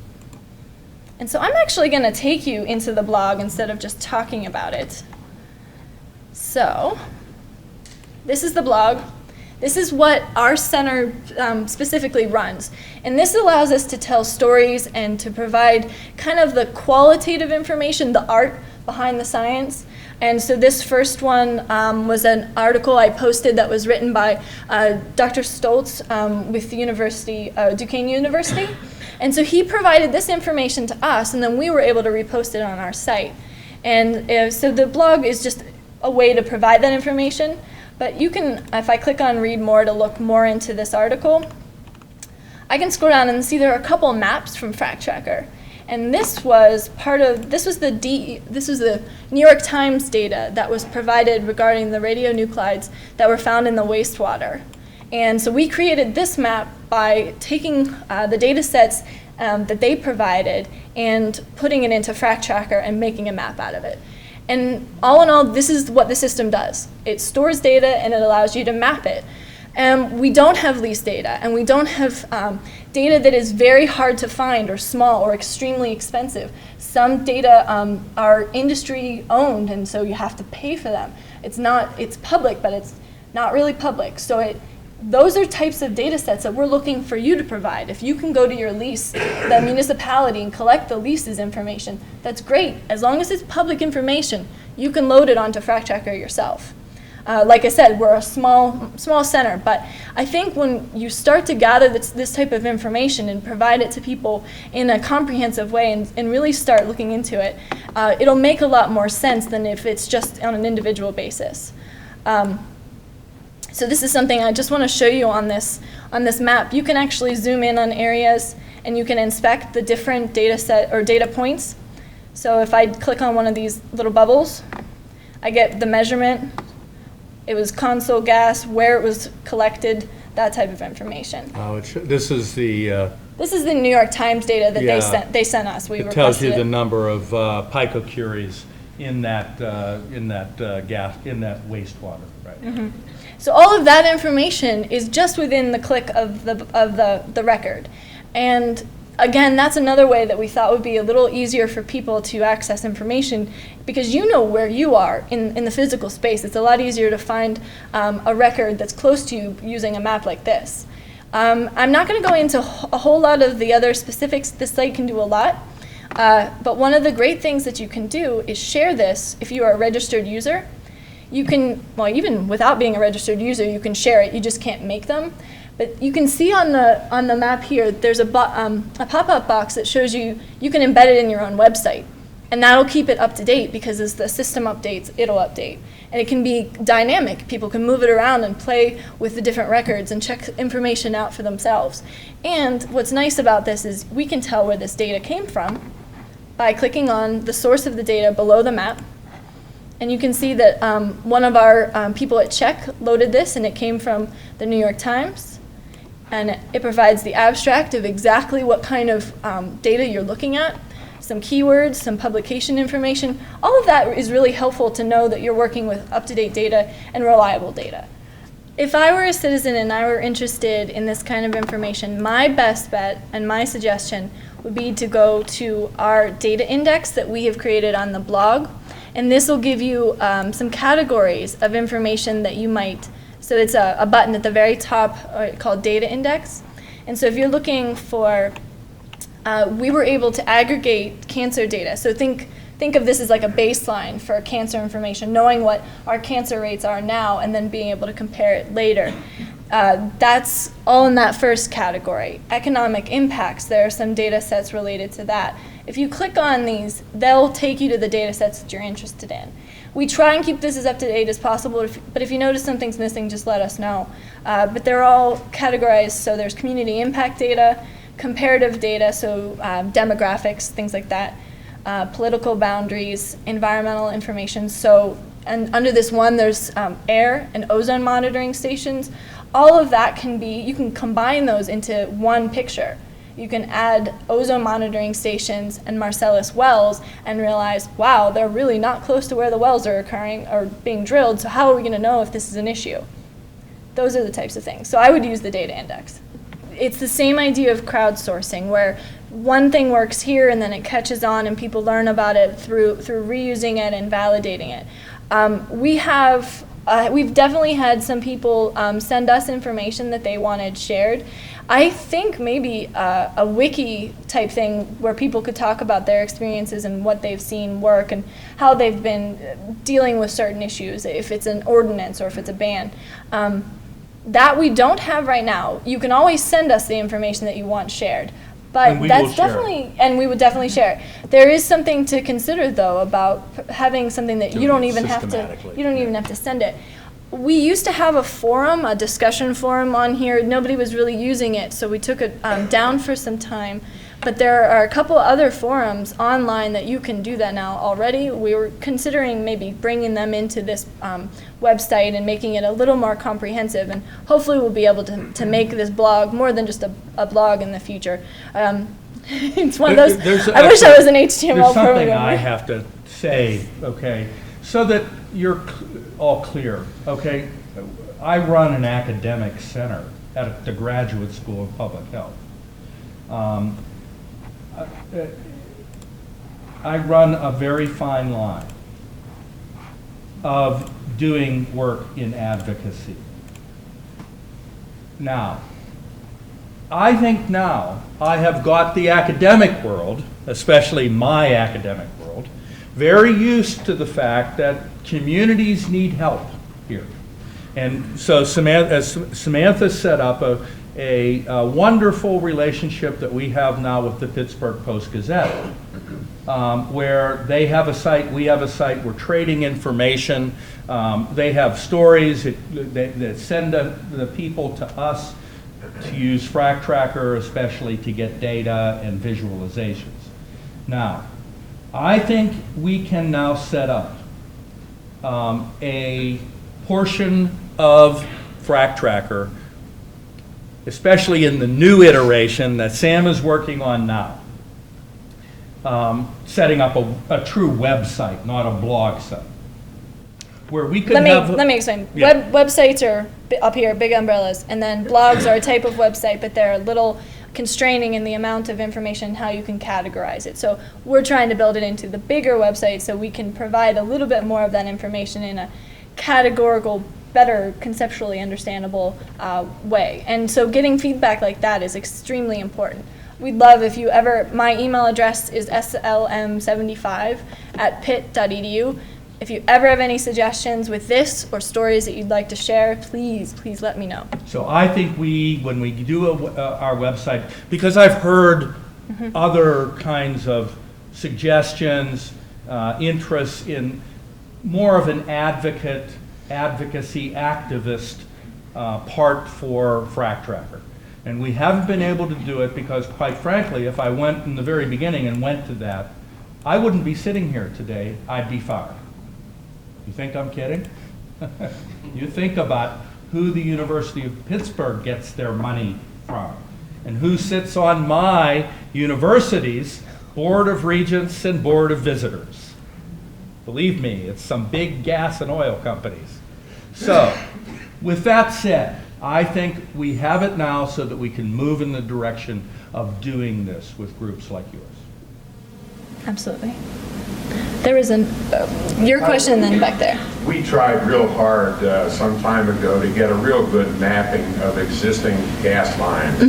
And so I'm actually going to take you into the blog instead of just talking about it. So this is the blog. This is what our center specifically runs. And this allows us to tell stories and to provide kind of the qualitative information, the art behind the science. And so this first one was an article I posted that was written by Dr. Stoltz with the Duquesne University. And so he provided this information to us, and then we were able to repost it on our site. And so the blog is just a way to provide that information. But you can, if I click on read more to look more into this article, I can scroll down and see there are a couple maps from Frac Tracker. And this was the New York Times data that was provided regarding the radionuclides that were found in the wastewater. And so we created this map by taking the data sets that they provided and putting it into Frac Tracker and making a map out of it. And all in all, this is what the system does. It stores data and it allows you to map it. We don't have lease data, and we don't have data that is very hard to find or small or extremely expensive. Some data are industry owned, and so you have to pay for them. It's public, but it's not really public. So those are types of data sets that we're looking for you to provide. If you can go to your lease, the municipality, and collect the lease's information, that's great. As long as it's public information, you can load it onto FracTracker yourself. Like I said, we're a small center, but I think when you start to gather this type of information and provide it to people in a comprehensive way and really start looking into it, it'll make a lot more sense than if it's just on an individual basis. So this is something I just want to show you on this map. You can actually zoom in on areas and you can inspect the different data set or data points. So if I click on one of these little bubbles, I get the measurement. It was console gas, where it was collected, that type of information. Oh, this is the New York Times data that they sent us. It tells you the number of picocuries in that wastewater, right? Mm-hmm. So all of that information is just within the click of the record. And again, that's another way that we thought would be a little easier for people to access information, because you know where you are in the physical space. It's a lot easier to find a record that's close to you using a map like this. I'm not going to go into a whole lot of the other specifics. This site can do a lot. But one of the great things that you can do is share this if you are a registered user. You can, well, even without being a registered user, you can share it. You just can't make them. But you can see on the map here, there's a pop-up box that shows you can embed it in your own website. And that'll keep it up to date, because as the system updates, it'll update. And it can be dynamic. People can move it around and play with the different records and check information out for themselves. And what's nice about this is we can tell where this data came from by clicking on the source of the data below the map. And you can see that one of our people at Czech loaded this, and it came from the New York Times. And it provides the abstract of exactly what kind of data you're looking at, some keywords, some publication information. All of that is really helpful to know that you're working with up-to-date data and reliable data. If I were a citizen and I were interested in this kind of information, my best bet and my suggestion would be to go to our data index that we have created on the blog. And this will give you some categories of information that you might, so it's a button at the very top called Data Index. And so if you're looking for, we were able to aggregate cancer data. So think of this as like a baseline for cancer information, knowing what our cancer rates are now and then being able to compare it later. That's all in that first category. Economic impacts, there are some data sets related to that. If you click on these, they'll take you to the data sets that you're interested in. We try and keep this as up to date as possible, but if you notice something's missing, just let us know. But they're all categorized, so there's community impact data, comparative data, so demographics, things like that, political boundaries, environmental information. So, and under this one, there's air and ozone monitoring stations. All of that can be, you can combine those into one picture. You can add ozone monitoring stations and Marcellus wells and realize, wow, they're really not close to where the wells are occurring or being drilled, so how are we going to know if this is an issue? Those are the types of things. So I would use the data index. It's the same idea of crowdsourcing, where one thing works here and then it catches on and people learn about it through reusing it and validating it. We've definitely had some people send us information that they wanted shared. I think maybe a wiki type thing where people could talk about their experiences and what they've seen work and how they've been dealing with certain issues, if it's an ordinance or if it's a ban. That we don't have right now. You can always send us the information that you want shared. But that's definitely, and we would definitely share. There is something to consider though about having something that you don't even have to send it. We used to have a forum, a discussion forum on here. Nobody was really using it, so we took it down for some time. But there are a couple other forums online that you can do that now already. We were considering maybe bringing them into this website and making it a little more comprehensive, and hopefully we'll be able to make this blog more than just a blog in the future. It's one of those, I wish I was an HTML programmer. There's something I have to say, okay, so that you're all clear, okay? I run an academic center at the Graduate School of Public Health. I run a very fine line of doing work in advocacy. Now, I think now I have got the academic world, especially my academic world, very used to the fact that communities need help here. And so Samantha set up a wonderful relationship that we have now with the Pittsburgh Post-Gazette, where they have a site, we have a site, we're trading information. They have stories that send the people to us to use Frac Tracker, especially to get data and visualizations. Now, I think we can now set up a portion of Frac Tracker, especially in the new iteration that Sam is working on now, setting up a true website, not a blog site, where we could Let me explain. Yeah. Websites are up here, big umbrellas, and then blogs are a type of website, but they're a little constraining in the amount of information, how you can categorize it. So we're trying to build it into the bigger website so we can provide a little bit more of that information in a categorical, better conceptually understandable way. And so getting feedback like that is extremely important. We'd love if you ever, my email address is slm75@pitt.edu. If you ever have any suggestions with this or stories that you'd like to share, please let me know. So I think when we do our website, because I've heard other kinds of suggestions, interests in more of an advocacy activist part for Frac Tracker. And we haven't been able to do it because, quite frankly, if I went in the very beginning and went to that, I wouldn't be sitting here today, I'd be fired. You think I'm kidding? You think about who the University of Pittsburgh gets their money from and who sits on my university's Board of Regents and Board of Visitors. Believe me, it's some big gas and oil companies. So, with that said, I think we have it now so that we can move in the direction of doing this with groups like yours. Absolutely. There was your question then back there. We tried real hard some time ago to get a real good mapping of existing gas lines.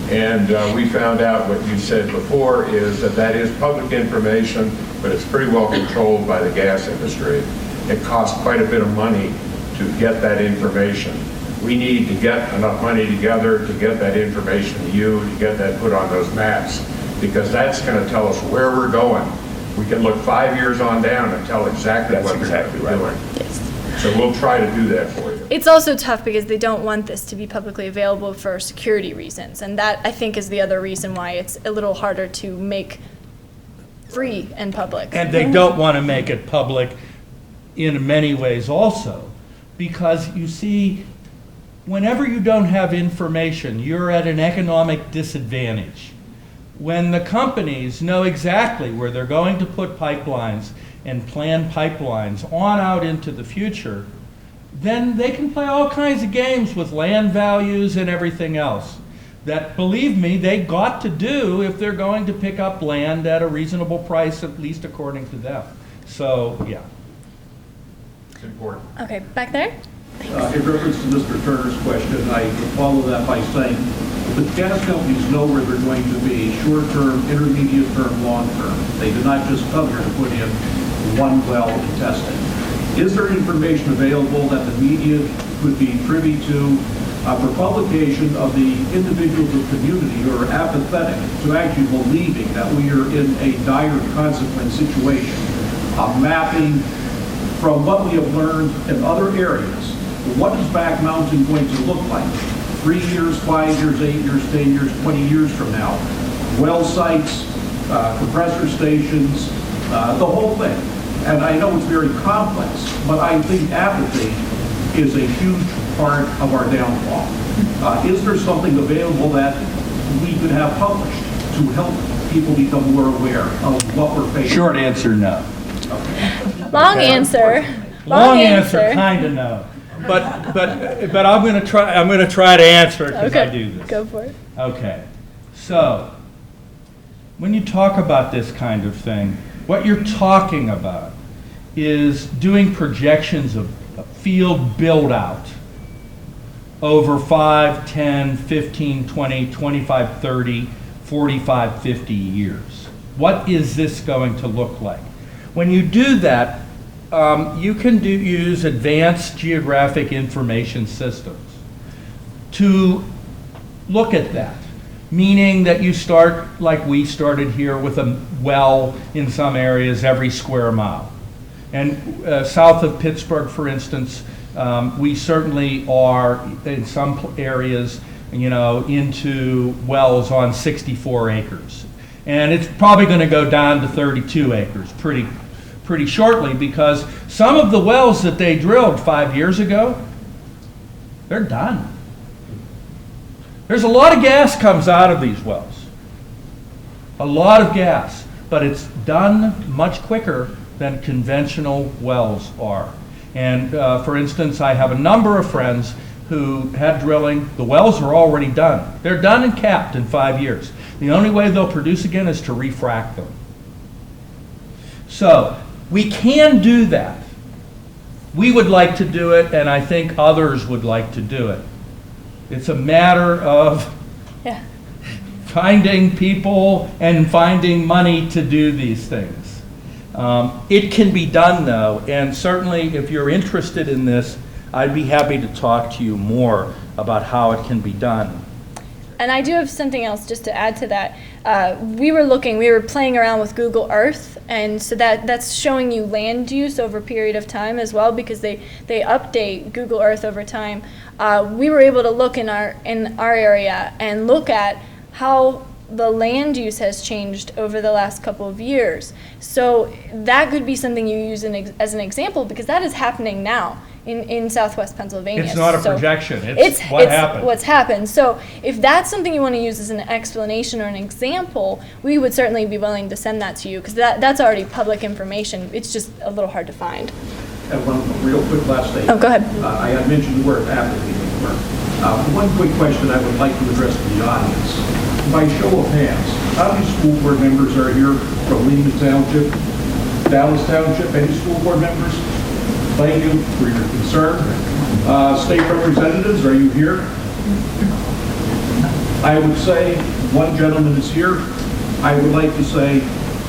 And we found out what you said before is that is public information, but it's pretty well controlled by the gas industry. It costs quite a bit of money to get that information. we need to get enough money together to get that information to you, to get that put on those maps, because that's going to tell us where we're going. We can look 5 years on down and tell exactly what we're going to be doing. Yes. So we'll try to do that for you. It's also tough because they don't want this to be publicly available for security reasons, and that, I think, is the other reason why it's a little harder to make free and public. And they don't want to make it public in many ways also, because you see, whenever you don't have information, you're at an economic disadvantage. When the companies know exactly where they're going to put pipelines and plan pipelines on out into the future, then they can play all kinds of games with land values and everything else that, believe me, they got to do if they're going to pick up land at a reasonable price, at least according to them. So, yeah. It's important. Okay, back there? In reference to Mr. Turner's question, I follow that by saying the gas companies know where they're going to be, short-term, intermediate-term, long-term. They do not just come here to put in one well and test it. Is there information available that the media could be privy to for publication of the individuals of the community who are apathetic to actually believing that we are in a dire consequence situation? Mapping from what we have learned in other areas, what is Back Mountain going to look like 3 years, 5 years, 8 years, 10 years, 20 years from now? Well sites, compressor stations, the whole thing. And I know it's very complex, but I think apathy is a huge part of our downfall. Is there something available that we could have published to help people become more aware of what we're facing? Short answer, no. Long answer. Long answer, kind of no. But I'm going to try. I'm going to try to answer it because I do this. Go for it. Okay. So when you talk about this kind of thing, what you're talking about is doing projections of field build out over 5, 10, 15, 20, 25, 30, 45, 50 years. What is this going to look like? When you do that, you can use advanced geographic information systems to look at that, meaning that you start like we started here with a well in some areas every square mile. And south of Pittsburgh, for instance, we certainly are in some areas, into wells on 64 acres. And it's probably going to go down to 32 acres pretty shortly, because some of the wells that they drilled 5 years ago, they're done. There's a lot of gas comes out of these wells. A lot of gas, but it's done much quicker than conventional wells are. And for instance, I have a number of friends who had drilling. The wells are already done. They're done and capped in 5 years. The only way they'll produce again is to refrac them. So we can do that. We would like to do it, and I think others would like to do it. It's a matter of finding people and finding money to do these things. It can be done, though, and certainly if you're interested in this, I'd be happy to talk to you more about how it can be done. And I do have something else just to add to that. We were playing around with Google Earth, and so that's showing you land use over a period of time as well, because they update Google Earth over time. We were able to look in our area and look at how the land use has changed over the last couple of years. So that could be something you use as an example, because that is happening now in southwest Pennsylvania. It's not a projection, it's what happened. What's happened. So if that's something you want to use as an explanation or an example, we would certainly be willing to send that to you, because that's already public information. It's just a little hard to find. And one real quick last statement. Oh, go ahead. I had mentioned the word apathy before. One quick question I would like to address to the audience. By show of hands, how many school board members are here from Lehman Township, Dallas Township? Any school board members? Thank you for your concern. State representatives, are you here? I would say one gentleman is here. I would like to say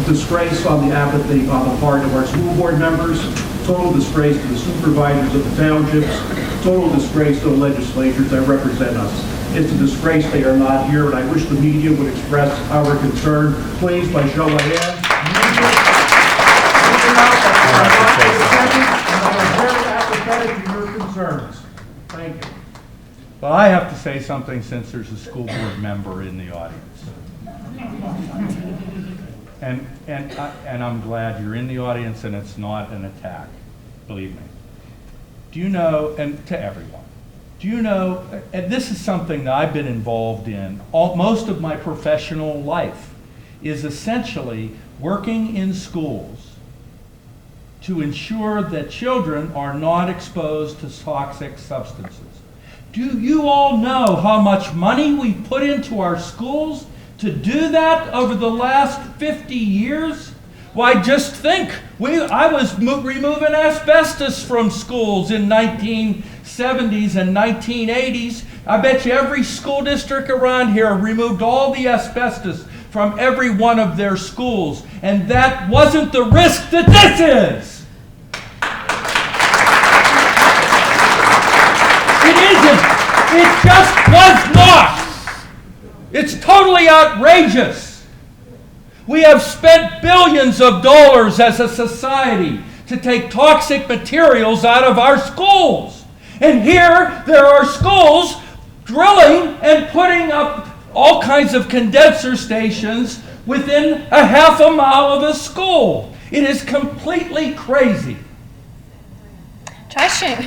disgrace on the apathy on the part of our school board members, total disgrace to the supervisors of the townships, total disgrace to the legislators that represent us. It's a disgrace they are not here, and I wish the media would express our concern, please, by show of hands. Concerns. Thank you. Well, I have to say something since there's a school board member in the audience. And I'm glad you're in the audience and it's not an attack, believe me. Do you know, and to everyone, do you know, and this is something that I've been involved in most of my professional life, is essentially working in schools to ensure that children are not exposed to toxic substances. Do you all know how much money we put into our schools to do that over the last 50 years? Why, just think, I was removing asbestos from schools in 1970s and 1980s. I bet you every school district around here removed all the asbestos from every one of their schools, and that wasn't the risk that this is. It isn't. It just was not. It's totally outrageous. We have spent billions of dollars as a society to take toxic materials out of our schools. And here there are schools drilling and putting up all kinds of condenser stations within a half a mile of a school. It is completely crazy. Trashing.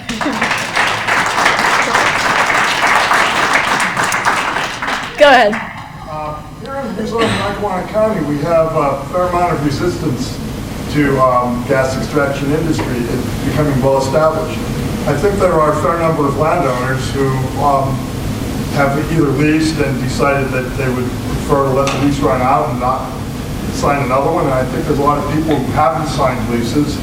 Go ahead. Here in Missouri and Lackawanna County, we have a fair amount of resistance to gas extraction industry. It's becoming well established. I think there are a fair number of landowners who have either leased and decided that they would prefer to let the lease run out and not sign another one. And I think there's a lot of people who haven't signed leases.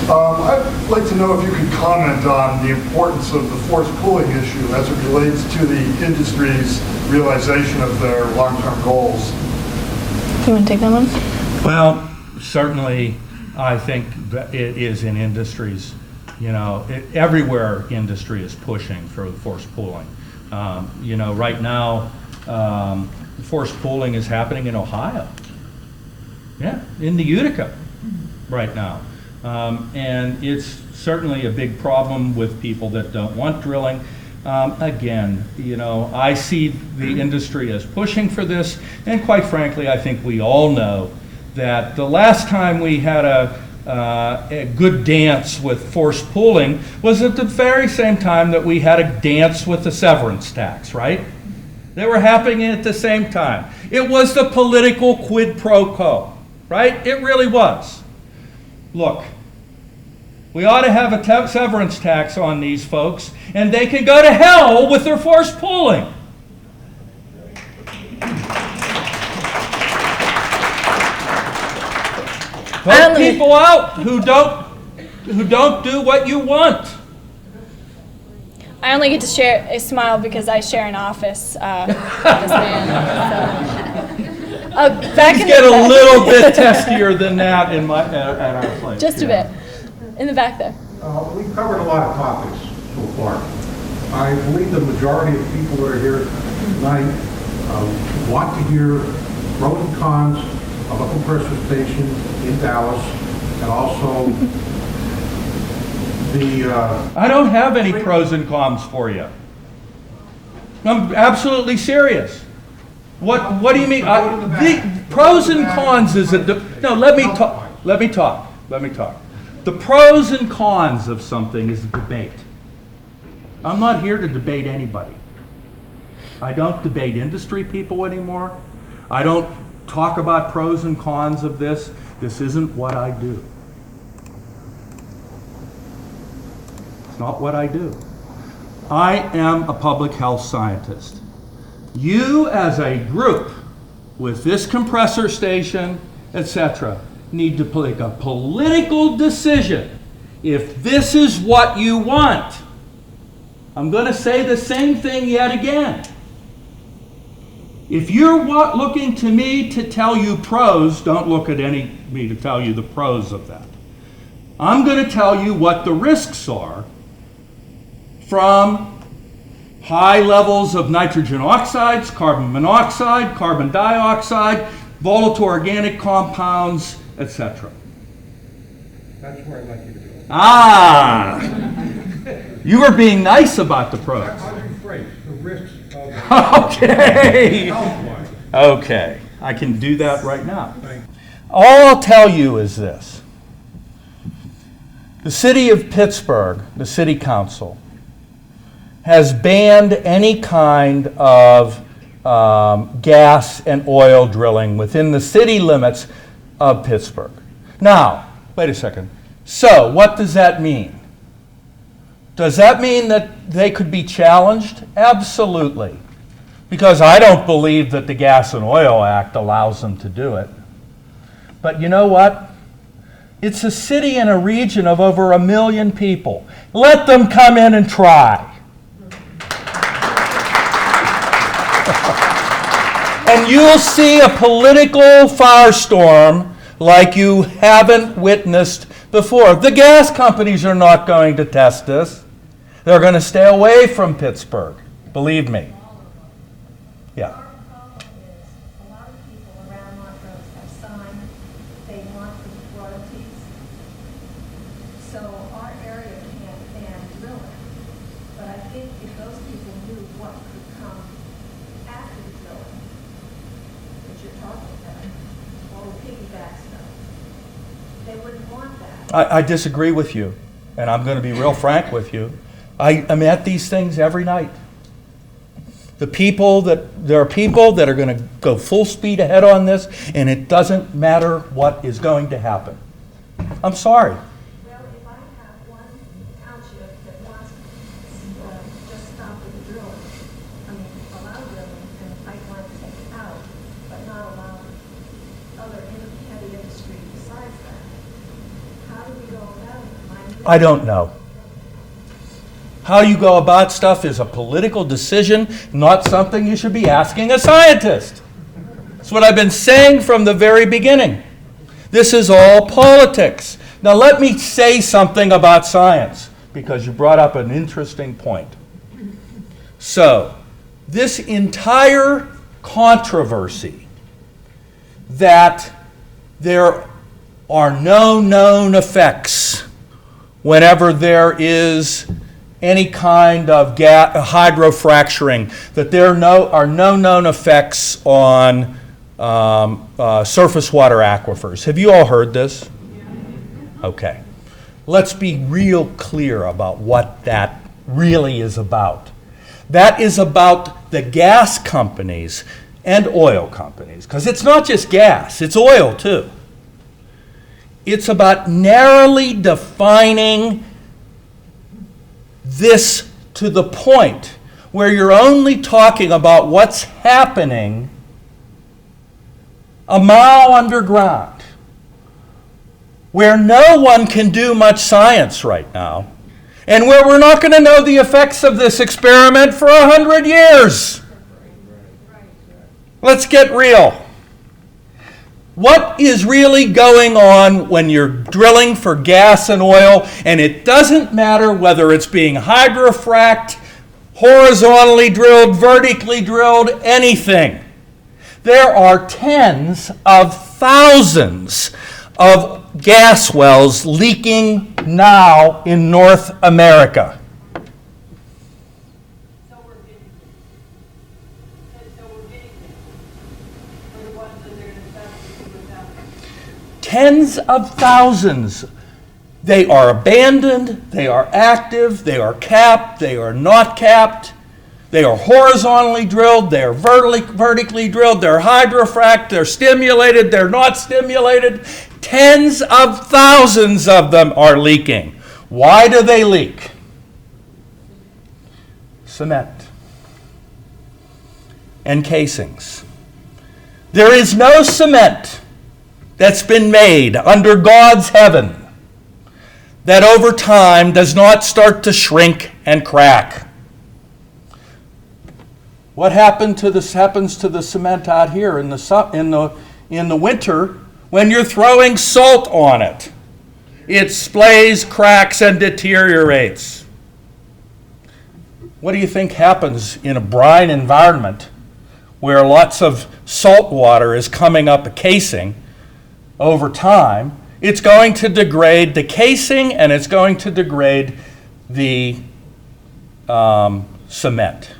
I'd like to know if you could comment on the importance of the forced pooling issue as it relates to the industry's realization of their long-term goals. Do you want to take that one? Well, certainly, I think that it is in industries, everywhere industry is pushing for the forced pooling. Right now, forced pooling is happening in Ohio. Yeah, in the Utica right now. And it's certainly a big problem with people that don't want drilling. Again, I see the industry as pushing for this, and quite frankly, I think we all know that the last time we had a good dance with forced pooling was at the very same time that we had a dance with the severance tax, right? They were happening at the same time. It was the political quid pro quo, right? It really was. Look, we ought to have a severance tax on these folks, and they can go to hell with their forced pooling. Vote people out who don't do what you want. I only get to smile because I share an office with this man. So. Back Get a little bit testier than that at our place. Just a bit. In the back there. We've covered a lot of topics so far. I believe the majority of people that are here tonight want to hear pros and cons of a compressor station in Dallas, and also the... I don't have any pros and cons for you. I'm absolutely serious. What do you mean? The pros and cons is no. Let me talk. The pros and cons of something is a debate. I'm not here to debate anybody. I don't debate industry people anymore. I don't talk about pros and cons of this. This isn't what I do. It's not what I do. I am a public health scientist. You as a group with this compressor station, etc., need to make a political decision if this is what you want. I'm going to say the same thing yet again. If you're looking to me to tell you pros, don't look at me to tell you the pros of that. I'm going to tell you what the risks are from high levels of nitrogen oxides, carbon monoxide, carbon dioxide, volatile organic compounds, etc. That's where I'd like you to go. Ah! You were being nice about the pros. I'll rephrase the risks of Okay. health-wise. Okay. I can do that right now. Thank you. All I'll tell you is this. The city of Pittsburgh, the city council, has banned any kind of gas and oil drilling within the city limits of Pittsburgh. Now, wait a second. So, what does that mean? Does that mean that they could be challenged? Absolutely. Because I don't believe that the Gas and Oil Act allows them to do it. But you know what? It's a city and a region of over 1 million people. Let them come in and try. And you'll see a political firestorm like you haven't witnessed before. The gas companies are not going to test this. They're going to stay away from Pittsburgh. Believe me. Yeah. Our problem is a lot of people around Montrose have signed they want the royalties. So our area can't ban drilling. But I think if those people knew what could come after the drilling, which you're talking about, or the piggyback stuff, they wouldn't want that. I disagree with you, and I'm going to be real frank with you. I'm at these things every night. There are people that are going to go full speed ahead on this, and it doesn't matter what is going to happen. I'm sorry. Well, if I have one township that wants to just stop with the drilling, I mean, allow drilling and the pipeline taken out, but not allow other heavy industry besides that, how do we go about it? I don't know. How you go about stuff is a political decision, not something you should be asking a scientist. That's what I've been saying from the very beginning. This is all politics. Now let me say something about science, because you brought up an interesting point. So, this entire controversy that there are no known effects whenever there is any kind of hydrofracturing, that there are no known effects on surface water aquifers. Have you all heard this? Okay. Let's be real clear about what that really is about. That is about the gas companies and oil companies, because it's not just gas, it's oil too. It's about narrowly defining this to the point where you're only talking about what's happening a mile underground, where no one can do much science right now, and where we're not going to know the effects of this experiment for 100 years. Let's get real. What is really going on when you're drilling for gas and oil, and it doesn't matter whether it's being hydrofracked, horizontally drilled, vertically drilled, anything. There are tens of thousands of gas wells leaking now in North America. Tens of thousands. They are abandoned, they are active, they are capped, they are not capped, they are horizontally drilled, they are vertically drilled, they're hydrofracked, they're stimulated, they're not stimulated. Tens of thousands of them are leaking. Why do they leak? Cement and casings. There is no cement that's been made under God's heaven that over time does not start to shrink and crack. What happens to the cement out here in the winter when you're throwing salt on it? It splays, cracks, and deteriorates. what do you think happens in a brine environment where lots of salt water is coming up a casing over time? It's going to degrade the casing and it's going to degrade the cement.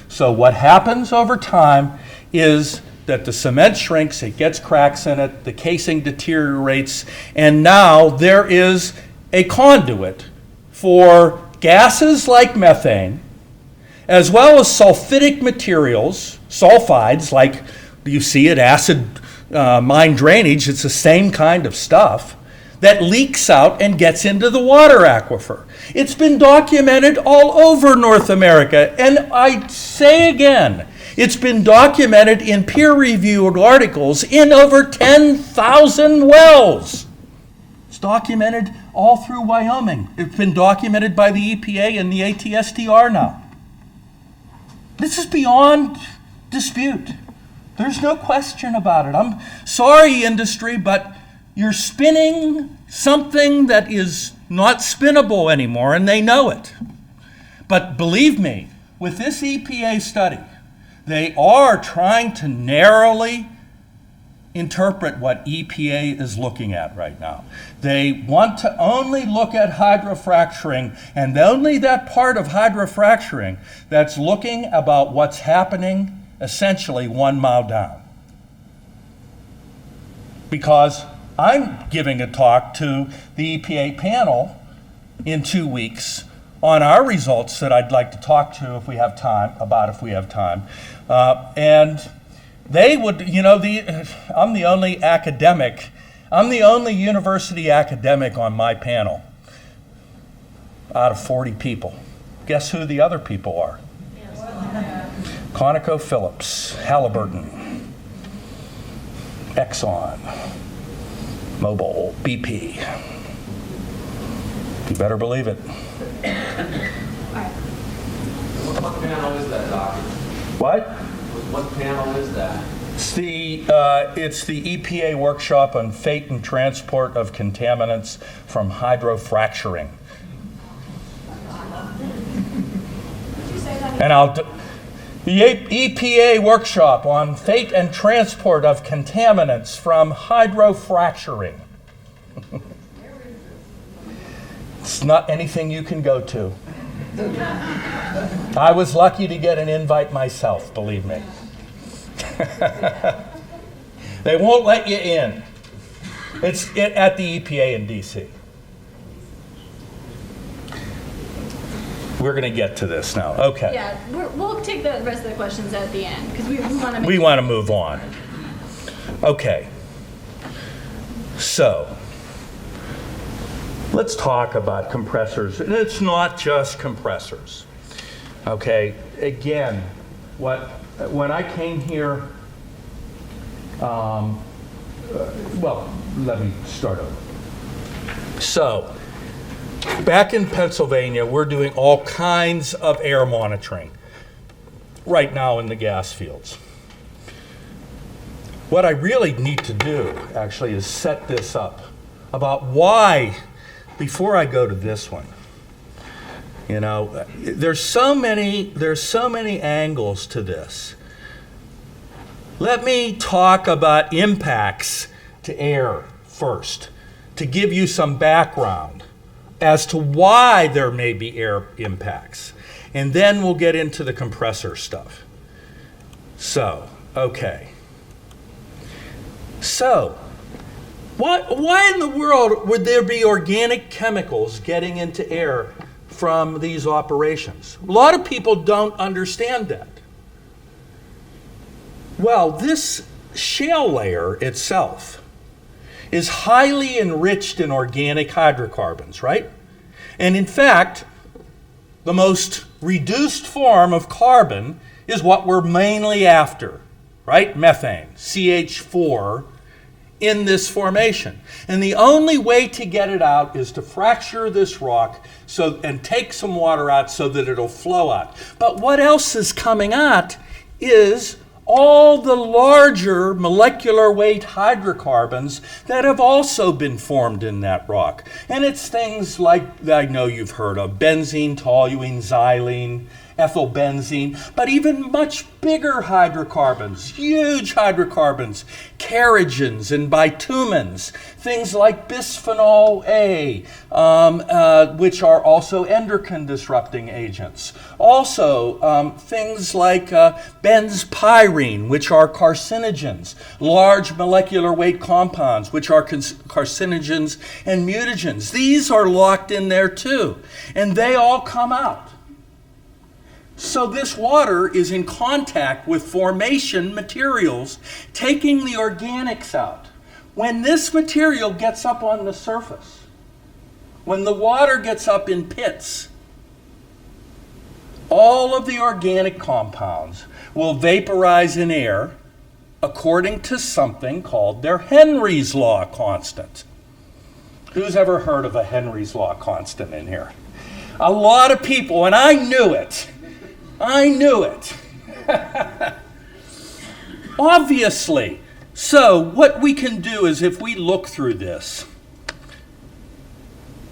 So what happens over time is that the cement shrinks, it gets cracks in it, the casing deteriorates, and now there is a conduit for gases like methane, as well as sulfidic materials, sulfides, like you see at acid mine drainage. It's the same kind of stuff that leaks out and gets into the water aquifer. It's been documented all over North America, and I say again, it's been documented in peer-reviewed articles in over 10,000 wells. It's documented all through Wyoming. It's been documented by the EPA and the ATSTR now. This is beyond dispute. There's no question about it. I'm sorry, industry, but you're spinning something that is not spinnable anymore, and they know it. But believe me, with this EPA study, they are trying to narrowly interpret what EPA is looking at right now. They want to only look at hydrofracturing, and only that part of hydrofracturing that's looking about what's happening essentially 1 mile down. Because I'm giving a talk to the EPA panel in 2 weeks on our results that I'd like to talk to if we have time, and they would, I'm the only academic, I'm the only university academic on my panel out of 40 people. Guess who the other people are? ConocoPhillips, Halliburton, Exxon, Mobil, BP. You better believe it. What panel is that, Doctor? What? What panel is that? It's the EPA workshop on fate and transport of contaminants from hydrofracturing. And the EPA workshop on fate and transport of contaminants from hydrofracturing. It's not anything you can go to. I was lucky to get an invite myself, believe me. They won't let you in. It's at the EPA in DC. We're going to get to this now. Okay. Yeah, we'll take the rest of the questions at the end because we want to move on. Okay. So, let's talk about compressors. And it's not just compressors. Okay. Again, when I came here, let me start over. So, back in Pennsylvania, we're doing all kinds of air monitoring right now in the gas fields. What I really need to do, actually, is set this up about why, before I go to this one, there's so many angles to this. Let me talk about impacts to air first, to give you some background as to why there may be air impacts. And then we'll get into the compressor stuff. So, okay. So, why in the world would there be organic chemicals getting into air from these operations? A lot of people don't understand that. Well, this shale layer itself is highly enriched in organic hydrocarbons, right? And in fact, the most reduced form of carbon is what we're mainly after, right? Methane, CH4, in this formation. And the only way to get it out is to fracture this rock and take some water out so that it'll flow out. But what else is coming out is all the larger molecular weight hydrocarbons that have also been formed in that rock. And it's things like, I know you've heard of, benzene, toluene, xylene, ethylbenzene, but even much bigger hydrocarbons, huge hydrocarbons, carcinogens and bitumens, things like bisphenol A, which are also endocrine disrupting agents. Also, things like benzpyrene, which are carcinogens, large molecular weight compounds, which are carcinogens and mutagens. These are locked in there too, and they all come out. So this water is in contact with formation materials, taking the organics out. When this material gets up on the surface, when the water gets up in pits, all of the organic compounds will vaporize in air according to something called their Henry's Law constant. Who's ever heard of a Henry's Law constant in here? A lot of people, and I knew it. I knew it. Obviously. So what we can do is, if we look through this,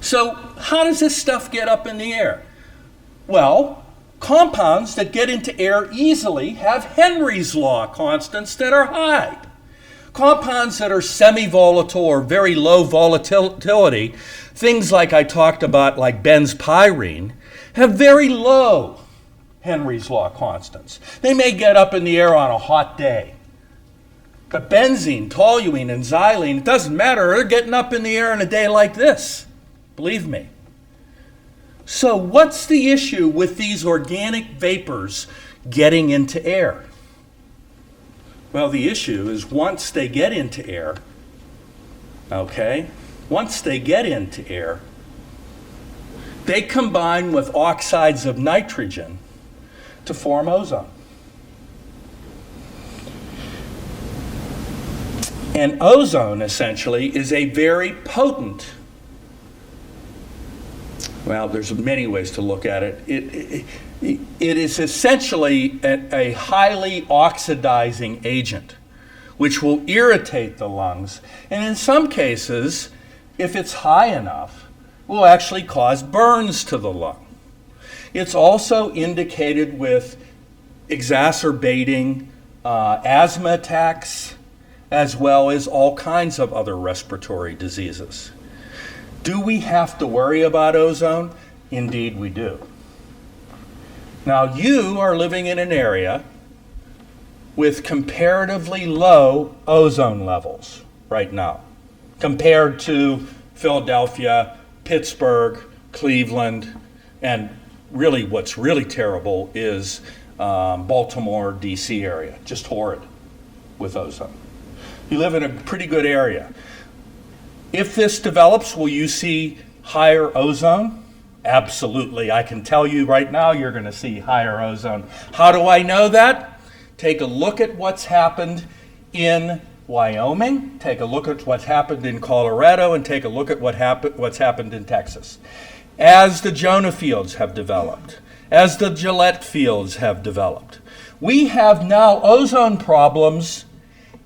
so how does this stuff get up in the air? Well, compounds that get into air easily have Henry's Law constants that are high. Compounds that are semi-volatile or very low volatility, things like I talked about, like benzpyrene, have very low Henry's Law constants. They may get up in the air on a hot day. But benzene, toluene, and xylene, it doesn't matter. They're getting up in the air on a day like this. Believe me. So what's the issue with these organic vapors getting into air? Well, the issue is once they get into air, once they get into air, they combine with oxides of nitrogen to form ozone. And ozone, essentially, is a very potent, well, there's many ways to look at it. It is essentially a highly oxidizing agent, which will irritate the lungs. And in some cases, if it's high enough, will actually cause burns to the lung. It's also indicated with exacerbating asthma attacks, as well as all kinds of other respiratory diseases. Do we have to worry about ozone? Indeed we do. Now you are living in an area with comparatively low ozone levels right now, compared to Philadelphia, Pittsburgh, Cleveland, and really what's really terrible is Baltimore, DC area, just horrid with ozone. You live in a pretty good area. If this develops, will you see higher ozone? Absolutely. I can tell you right now you're going to see higher ozone. How do I know that? Take a look at what's happened in Wyoming, take a look at what's happened in Colorado, and take a look at what's happened in Texas. As the Jonah fields have developed, as the Gillette fields have developed, we have now ozone problems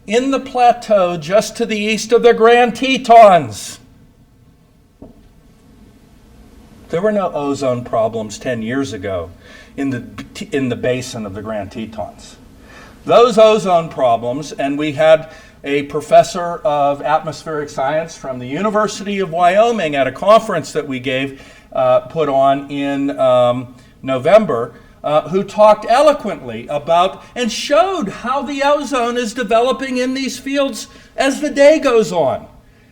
in the plateau just to the east of the Grand Tetons. There were no ozone problems 10 years ago in the basin of the Grand Tetons. Those ozone problems, and we had a professor of atmospheric science from the University of Wyoming at a conference that we put on in November, who talked eloquently about and showed how the ozone is developing in these fields as the day goes on.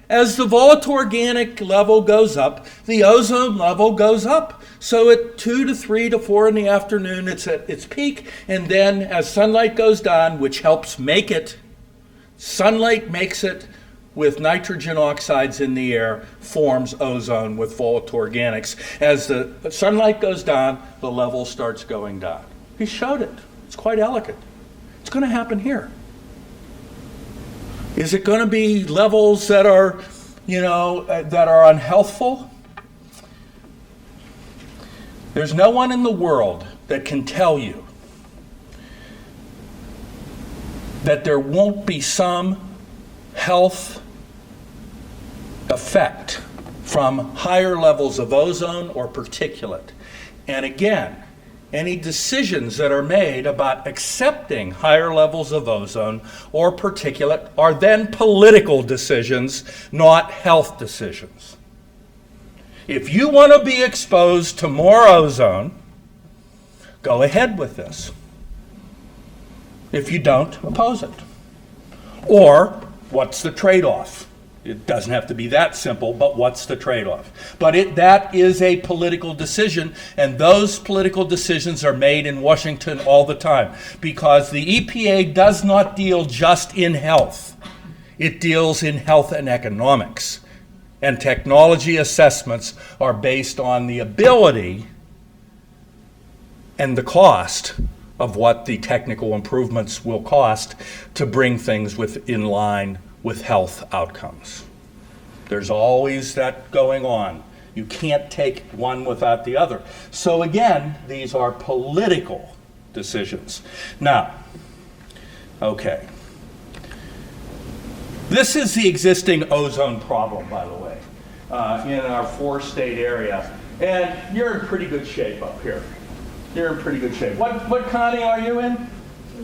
As the volatile organic level goes up, the ozone level goes up. So at 2 to 3 to 4 in the afternoon, it's at its peak. And then as sunlight goes down, which helps make it, sunlight makes it with nitrogen oxides in the air, forms ozone with volatile organics. As the sunlight goes down, the level starts going down. He showed it. It's quite elegant. It's going to happen here. Is it going to be levels that are, that are unhealthful? There's no one in the world that can tell you that there won't be some health effect from higher levels of ozone or particulate. And again, any decisions that are made about accepting higher levels of ozone or particulate are then political decisions, not health decisions. If you want to be exposed to more ozone, go ahead with this. If you don't, oppose it. Or, what's the trade-off? It doesn't have to be that simple, but what's the trade-off? But that is a political decision, and those political decisions are made in Washington all the time, because the EPA does not deal just in health. It deals in health and economics. And technology assessments are based on the ability and the cost of what the technical improvements will cost to bring things in line with health outcomes. There's always that going on. You can't take one without the other. So again, these are political decisions. Now, okay. This is the existing ozone problem, by the way, in our 4-state area. And you're in pretty good shape up here. You're in pretty good shape. What county are you in?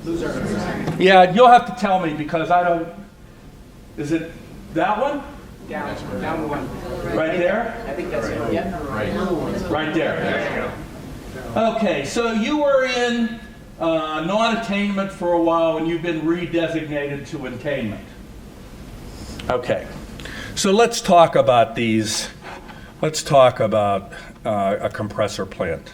Missouri. Yeah, you'll have to tell me because I don't. Is it that one? Down one. Right there? I think that's it. Yeah. Right there. There you go. Okay, so you were in non-attainment for a while and you've been redesignated to attainment. Okay, so let's talk about these. Let's talk about a compressor plant.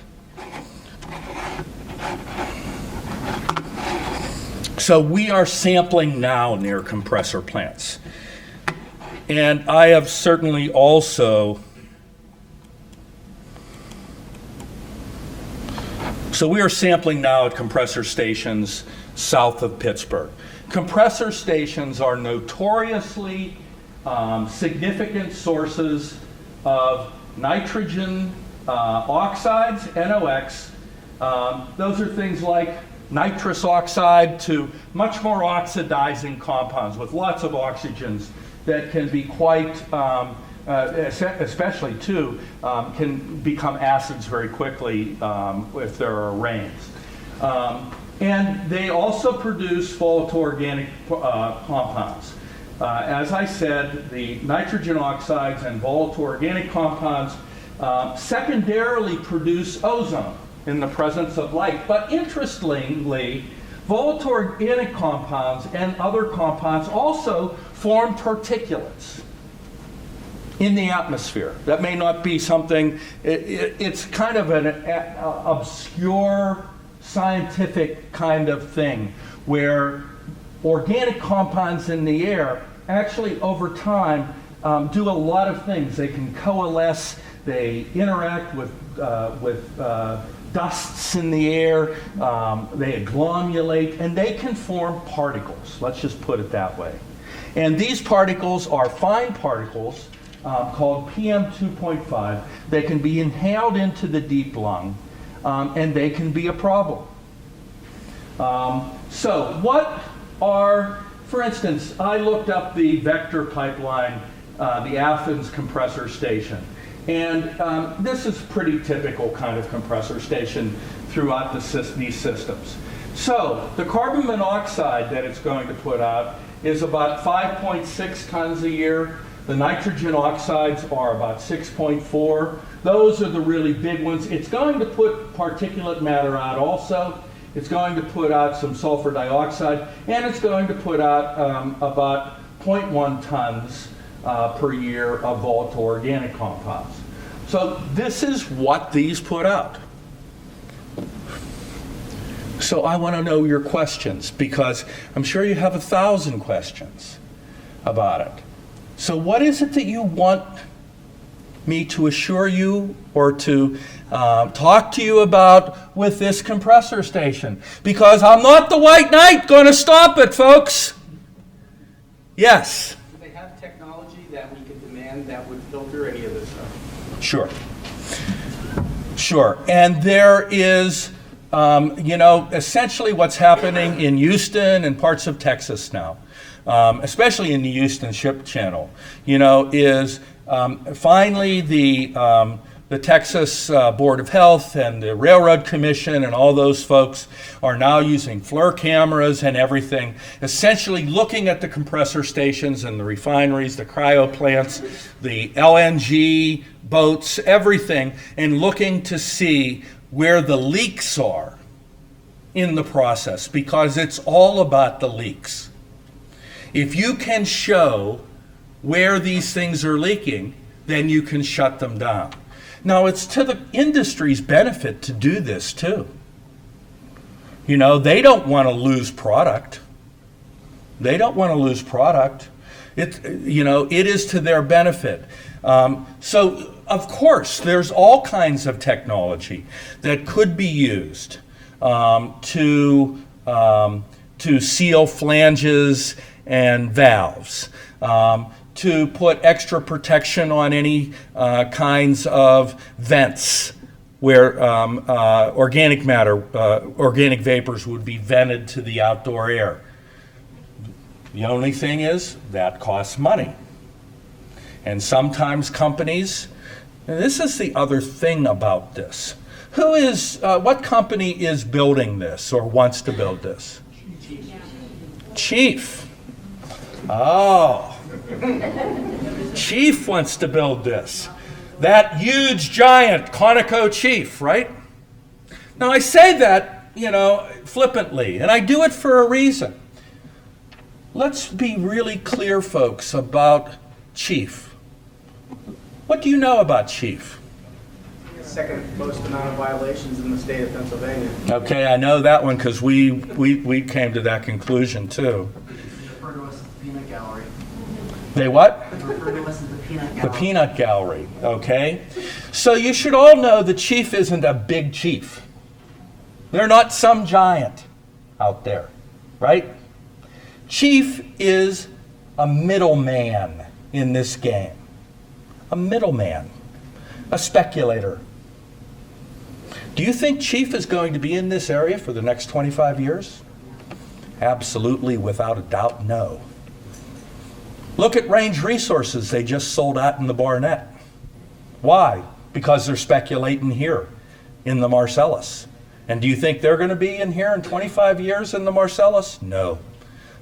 So we are sampling now near compressor plants. And I have certainly also, so we are sampling now at compressor stations south of Pittsburgh. Compressor stations are notoriously significant sources of nitrogen oxides, NOx. Those are things like nitrous oxide to much more oxidizing compounds with lots of oxygens that can be quite, especially too, can become acids very quickly if there are rains. And they also produce volatile organic compounds. As I said, the nitrogen oxides and volatile organic compounds secondarily produce ozone in the presence of light. But interestingly, volatile organic compounds and other compounds also form particulates in the atmosphere. That may not be something, it's kind of an obscure scientific kind of thing where organic compounds in the air actually over time do a lot of things. They can coalesce, they interact with dusts in the air, they agglomulate, and they can form particles. Let's just put it that way. And these particles are fine particles called PM2.5. They can be inhaled into the deep lung, and they can be a problem. So what are, for instance, I looked up the vector pipeline, the Athens compressor station. And this is pretty typical kind of compressor station throughout these systems. So the carbon monoxide that it's going to put out is about 5.6 tons a year. The nitrogen oxides are about 6.4. Those are the really big ones. It's going to put particulate matter out also. It's going to put out some sulfur dioxide, and it's going to put out about 0.1 tons per year of volatile organic compounds. So this is what these put out. So I want to know your questions because I'm sure you have 1,000 questions about it. So what is it that you want me to assure you or to talk to you about with this compressor station? Because I'm not the white knight going to stop it, folks. Yes? Do they have technology that we could demand that would filter any of this stuff? Sure. Sure. And there is, essentially what's happening in Houston and parts of Texas now, especially in the Houston Ship Channel, is finally the the Texas Board of Health and the Railroad Commission and all those folks are now using FLIR cameras and everything, essentially looking at the compressor stations and the refineries, the cryo plants, the LNG boats, everything, and looking to see where the leaks are in the process, because it's all about the leaks. If you can show where these things are leaking, then you can shut them down. Now, it's to the industry's benefit to do this too. You know, they don't want to lose product. They don't want to lose product. It is to their benefit. So, of course, there's all kinds of technology that could be used to seal flanges and valves, to put extra protection on any kinds of vents where organic matter, organic vapors would be vented to the outdoor air. The only thing is that costs money. And sometimes companies, and this is the other thing about this, what company is building this or wants to build this? Chief. Oh. Chief wants to build this. That huge, giant Conoco Chief, right? Now, I say that, flippantly, and I do it for a reason. Let's be really clear, folks, about Chief. What do you know about Chief? Second most amount of violations in the state of Pennsylvania. Okay, I know that one because we came to that conclusion, too. Refer to us as the peanut gallery. They what? Refer to us as the peanut gallery. The peanut gallery, okay? So you should all know the chief isn't a big chief. They're not some giant out there, right? Chief is a middleman in this game. A middleman, a speculator. Do you think Chief is going to be in this area for the next 25 years? Absolutely, without a doubt, no. Look at Range Resources they just sold out in the Barnett. Why? Because they're speculating here in the Marcellus. And do you think they're going to be in here in 25 years in the Marcellus? No.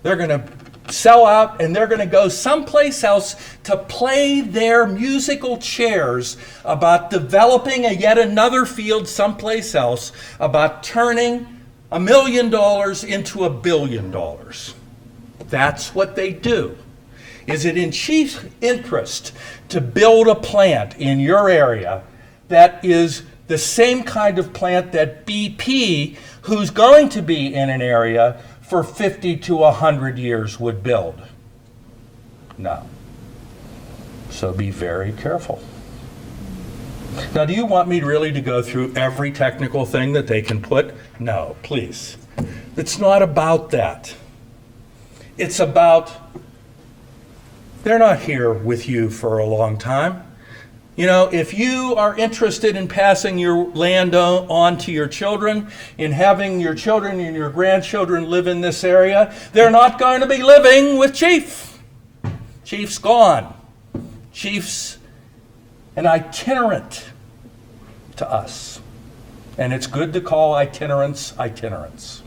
They're going to sell out and they're going to go someplace else to play their musical chairs about developing yet another field someplace else, about turning $1 million into $1 billion. That's what they do. Is it in Chief's interest to build a plant in your area that is the same kind of plant that BP, who's going to be in an area for 50 to 100 years, would build? No. So be very careful. Now, do you want me really to go through every technical thing that they can put? No, please. It's not about that. It's about they're not here with you for a long time. You know, if you are interested in passing your land on to your children, in having your children and your grandchildren live in this area, they're not going to be living with Chief. Chief's gone. Chief's an itinerant to us. And it's good to call itinerants itinerants.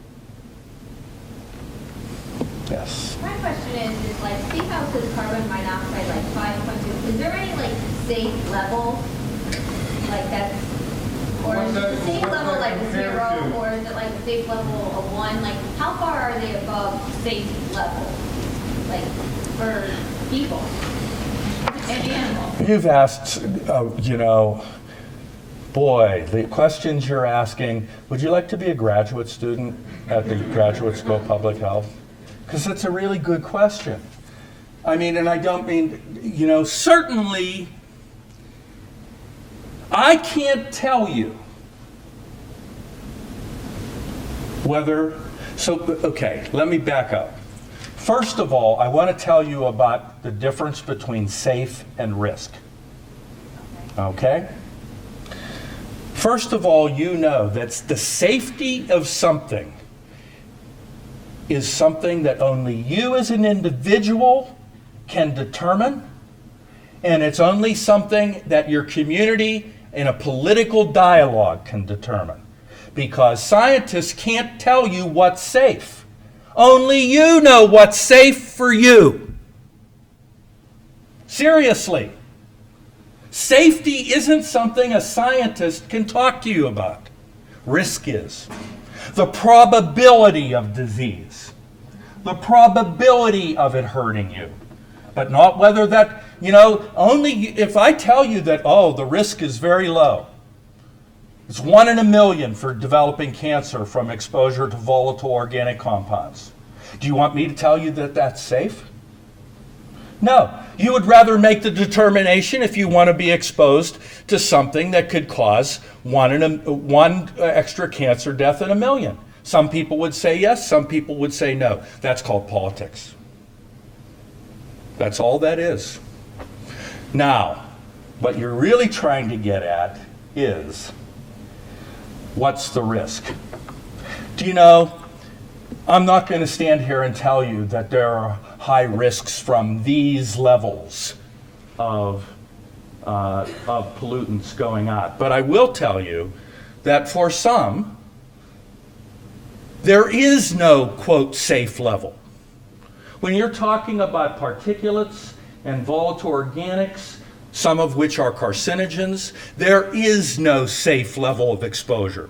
Yes. My question is like, see how it says carbon monoxide like 5.2? Is there any like safe level like that's, or is the safe level like 0, or is it like a safe level of 1? Like how far are they above safe level, like for people and animals? You've asked, boy, the questions you're asking. Would you like to be a graduate student at the Graduate School of Public Health? Because it's a really good question. I mean, and I don't mean, certainly, I can't tell you whether, okay, let me back up. First of all, I want to tell you about the difference between safe and risk. Okay? First of all, you know that the safety of something is something that only you as an individual can determine, and it's only something that your community and a political dialogue can determine. Because scientists can't tell you what's safe. Only you know what's safe for you. Seriously. Safety isn't something a scientist can talk to you about. Risk is. The probability of disease. The probability of it hurting you. But not whether that, only if I tell you that, the risk is very low. It's 1 in a million for developing cancer from exposure to volatile organic compounds. Do you want me to tell you that that's safe? No. You would rather make the determination if you want to be exposed to something that could cause one extra cancer death in a million. Some people would say yes, some people would say no. That's called politics. That's all that is. Now, what you're really trying to get at is, what's the risk? Do you know, I'm not going to stand here and tell you that there are high risks from these levels of pollutants going on. But I will tell you that for some, there is no, quote, safe level. When you're talking about particulates and volatile organics, some of which are carcinogens, there is no safe level of exposure.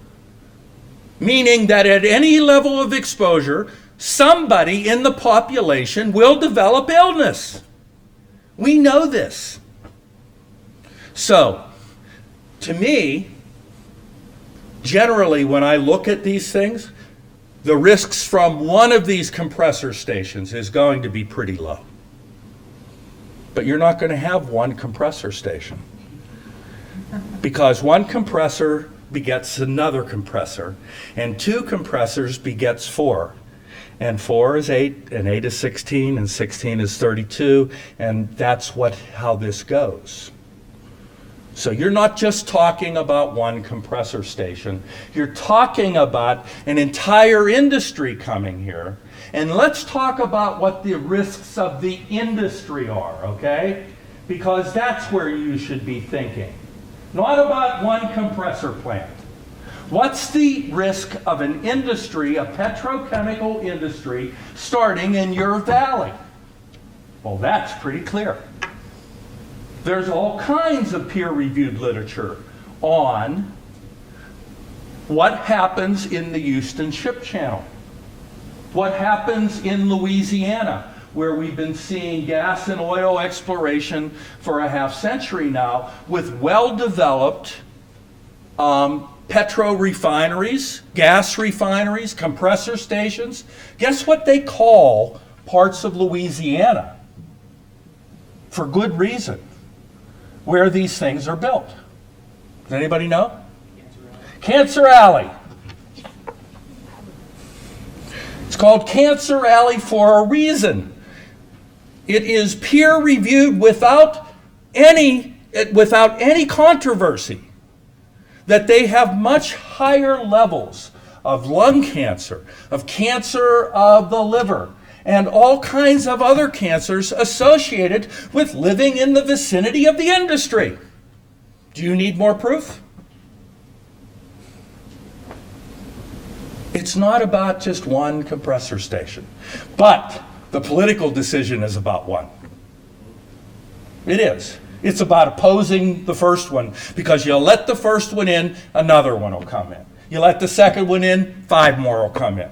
Meaning that at any level of exposure, somebody in the population will develop illness. We know this. So, to me, generally when I look at these things, the risks from one of these compressor stations is going to be pretty low. But you're not going to have one compressor station. Because one compressor begets another compressor, and 2 compressors begets 4. And 4 is 8, and 8 is 16, and 16 is 32, and that's how this goes. So you're not just talking about one compressor station, you're talking about an entire industry coming here. And let's talk about what the risks of the industry are, okay? Because that's where you should be thinking. Not about one compressor plant. What's the risk of an industry, a petrochemical industry, starting in your valley? Well, that's pretty clear. There's all kinds of peer-reviewed literature on what happens in the Houston Ship Channel, what happens in Louisiana, where we've been seeing gas and oil exploration for a half century now, with well-developed petro refineries, gas refineries, compressor stations. Guess what they call parts of Louisiana? For good reason. Where these things are built. Does anybody know? Cancer Alley. It's called Cancer Alley for a reason. It is peer-reviewed without any controversy that they have much higher levels of lung cancer, of cancer of the liver, and all kinds of other cancers associated with living in the vicinity of the industry. Do you need more proof? It's not about just one compressor station, but the political decision is about one. It is. It's about opposing the first one, because you let the first one in, another one will come in. You let the second one in, 5 more will come in.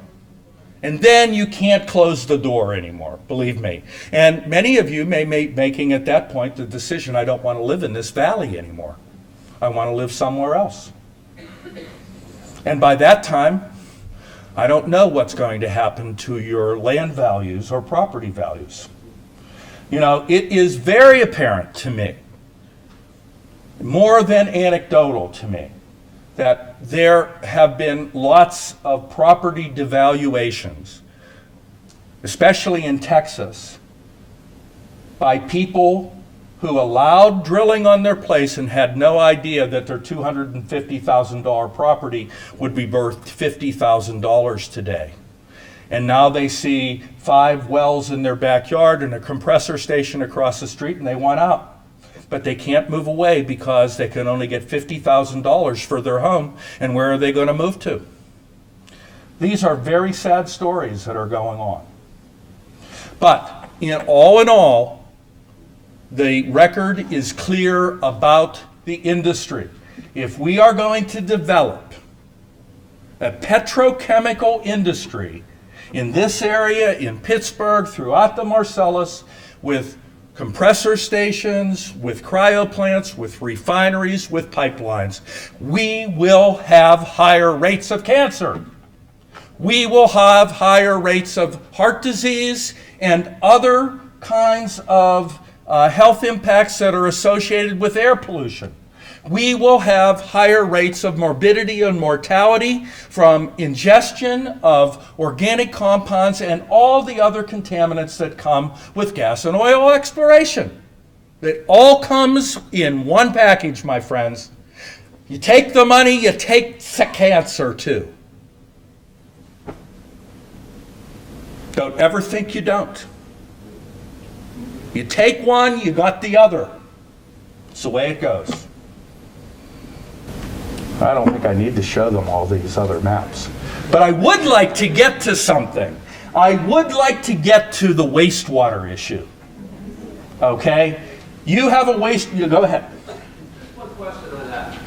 And then you can't close the door anymore, believe me. And many of you may be making at that point the decision, I don't want to live in this valley anymore. I want to live somewhere else. And by that time, I don't know what's going to happen to your land values or property values. You know, it is very apparent to me, more than anecdotal to me, that there have been lots of property devaluations, especially in Texas, by people who allowed drilling on their place and had no idea that their $250,000 property would be worth $50,000 today. And now they see 5 wells in their backyard and a compressor station across the street, and they want out. but they can't move away because they can only get $50,000 for their home, and where are they going to move to? These are very sad stories that are going on. But in all, the record is clear about the industry. If we are going to develop a petrochemical industry in this area, in Pittsburgh, throughout the Marcellus, with compressor stations, with cryo plants, with refineries, with pipelines, we will have higher rates of cancer. We will have higher rates of heart disease and other kinds of health impacts that are associated with air pollution. We will have higher rates of morbidity and mortality from ingestion of organic compounds and all the other contaminants that come with gas and oil exploration. It all comes in one package, my friends. You take the money, you take the cancer too. Don't ever think you don't. You take one, you got the other. It's the way it goes. I don't think I need to show them all these other maps. But I would like to get to something. I would like to get to the wastewater issue. Okay? You have a go ahead. Just one question on that.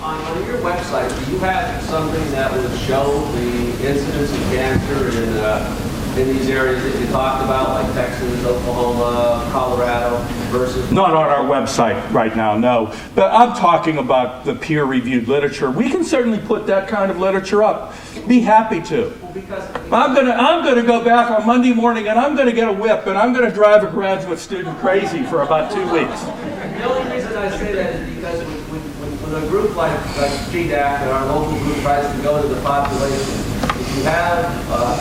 On your website, do you have something that would show the incidence of cancer in these areas that you talked about, like Texas, Oklahoma, Colorado, versus... Not on our website right now, no. But I'm talking about the peer-reviewed literature. We can certainly put that kind of literature up. Be happy to. I'm gonna go back on Monday morning and I'm gonna get a whip and I'm gonna drive a graduate student crazy for about 2 weeks. The only reason I say that is because when a group like GDAC and our local group tries to go to the population, if you have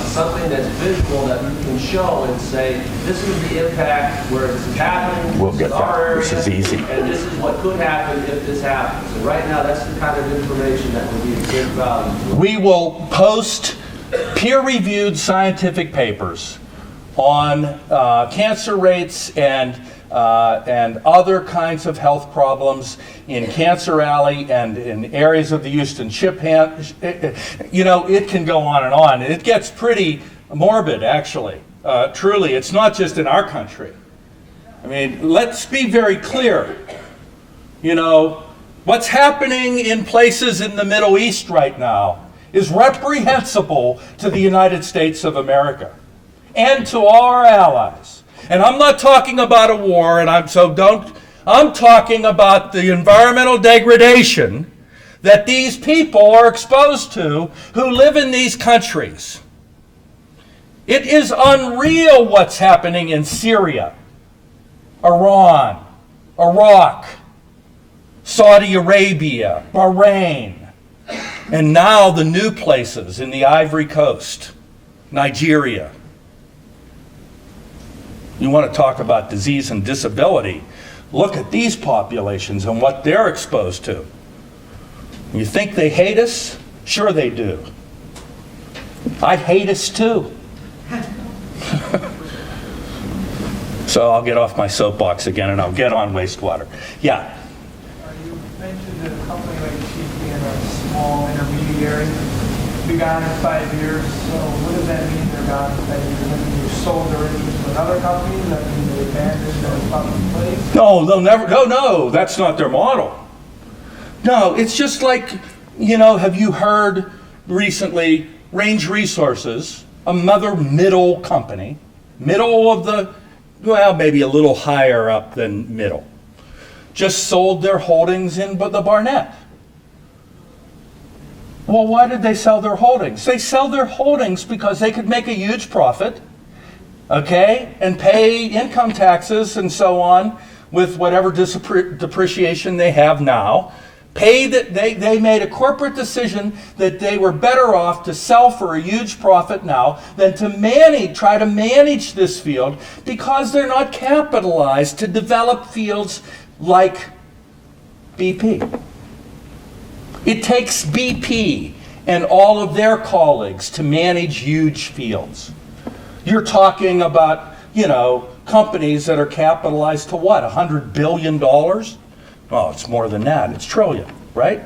something that's visual that you can show and say, this is the impact where this is happening, we'll get that. Area, this is easy. And this is what could happen if this happens. And right now, that's the kind of information that would be of great value. We will post peer-reviewed scientific papers on cancer rates and other kinds of health problems in Cancer Alley and in areas of the Houston Ship. It can go on and on. It gets pretty morbid, actually. Truly, it's not just in our country. I mean, let's be very clear. What's happening in places in the Middle East right now is reprehensible to the United States of America and to all our allies. And I'm not talking about a war, I'm talking about the environmental degradation that these people are exposed to who live in these countries. It is unreal what's happening in Syria, Iran, Iraq, Saudi Arabia, Bahrain, and now the new places in the Ivory Coast, Nigeria. You want to talk about disease and disability, look at these populations and what they're exposed to. You think they hate us? Sure they do. I hate us too. So I'll get off my soapbox again and I'll get on wastewater. Yeah? You mentioned that a company like CP being a small intermediary, be gone in 5 years. So what does that mean they're gone in 5 years? I mean, you sold their interest to another company? Does that mean they abandoned their public place? No, they'll never. No, that's not their model. No, it's just like, have you heard recently Range Resources, another middle company, middle of the, maybe a little higher up than middle, just sold their holdings in the Barnett. Well, why did they sell their holdings? They sell their holdings because they could make a huge profit, okay, and pay income taxes and so on with whatever depreciation they have now. They made a corporate decision that they were better off to sell for a huge profit now than to try to manage this field because they're not capitalized to develop fields like BP. It takes BP and all of their colleagues to manage huge fields. You're talking about companies that are capitalized to what, $100 billion? Oh, it's more than that, it's trillion, right?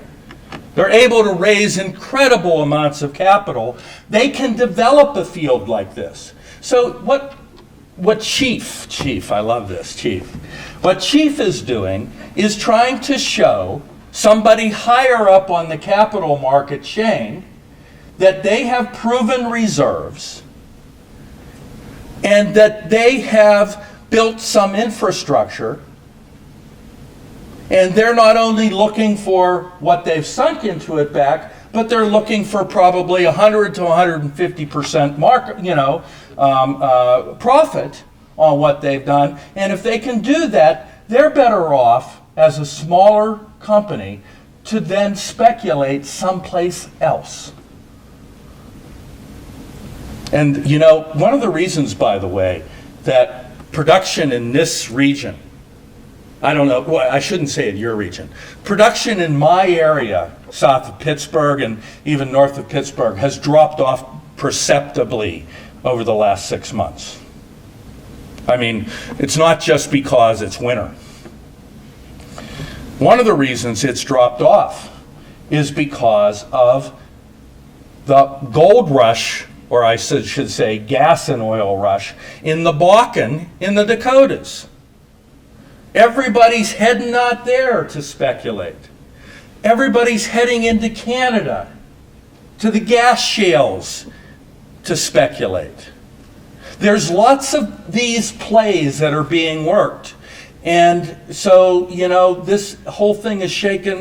They're able to raise incredible amounts of capital. They can develop a field like this. So what Chief, I love this, Chief. What Chief is doing is trying to show somebody higher up on the capital market chain that they have proven reserves and that they have built some infrastructure, and they're not only looking for what they've sunk into it back, but they're looking for probably 100 to 150% profit on what they've done. And if they can do that, they're better off as a smaller company to then speculate someplace else. And one of the reasons, by the way, that production in this region, I don't know, well, I shouldn't say in your region, production in my area, south of Pittsburgh and even north of Pittsburgh, has dropped off perceptibly over the last 6 months. I mean, it's not just because it's winter. One of the reasons it's dropped off is because of the gold rush, or I should say gas and oil rush, in the Bakken in the Dakotas. Everybody's heading out there to speculate. Everybody's heading into Canada to the gas shales to speculate. There's lots of these plays that are being worked. And so, this whole thing is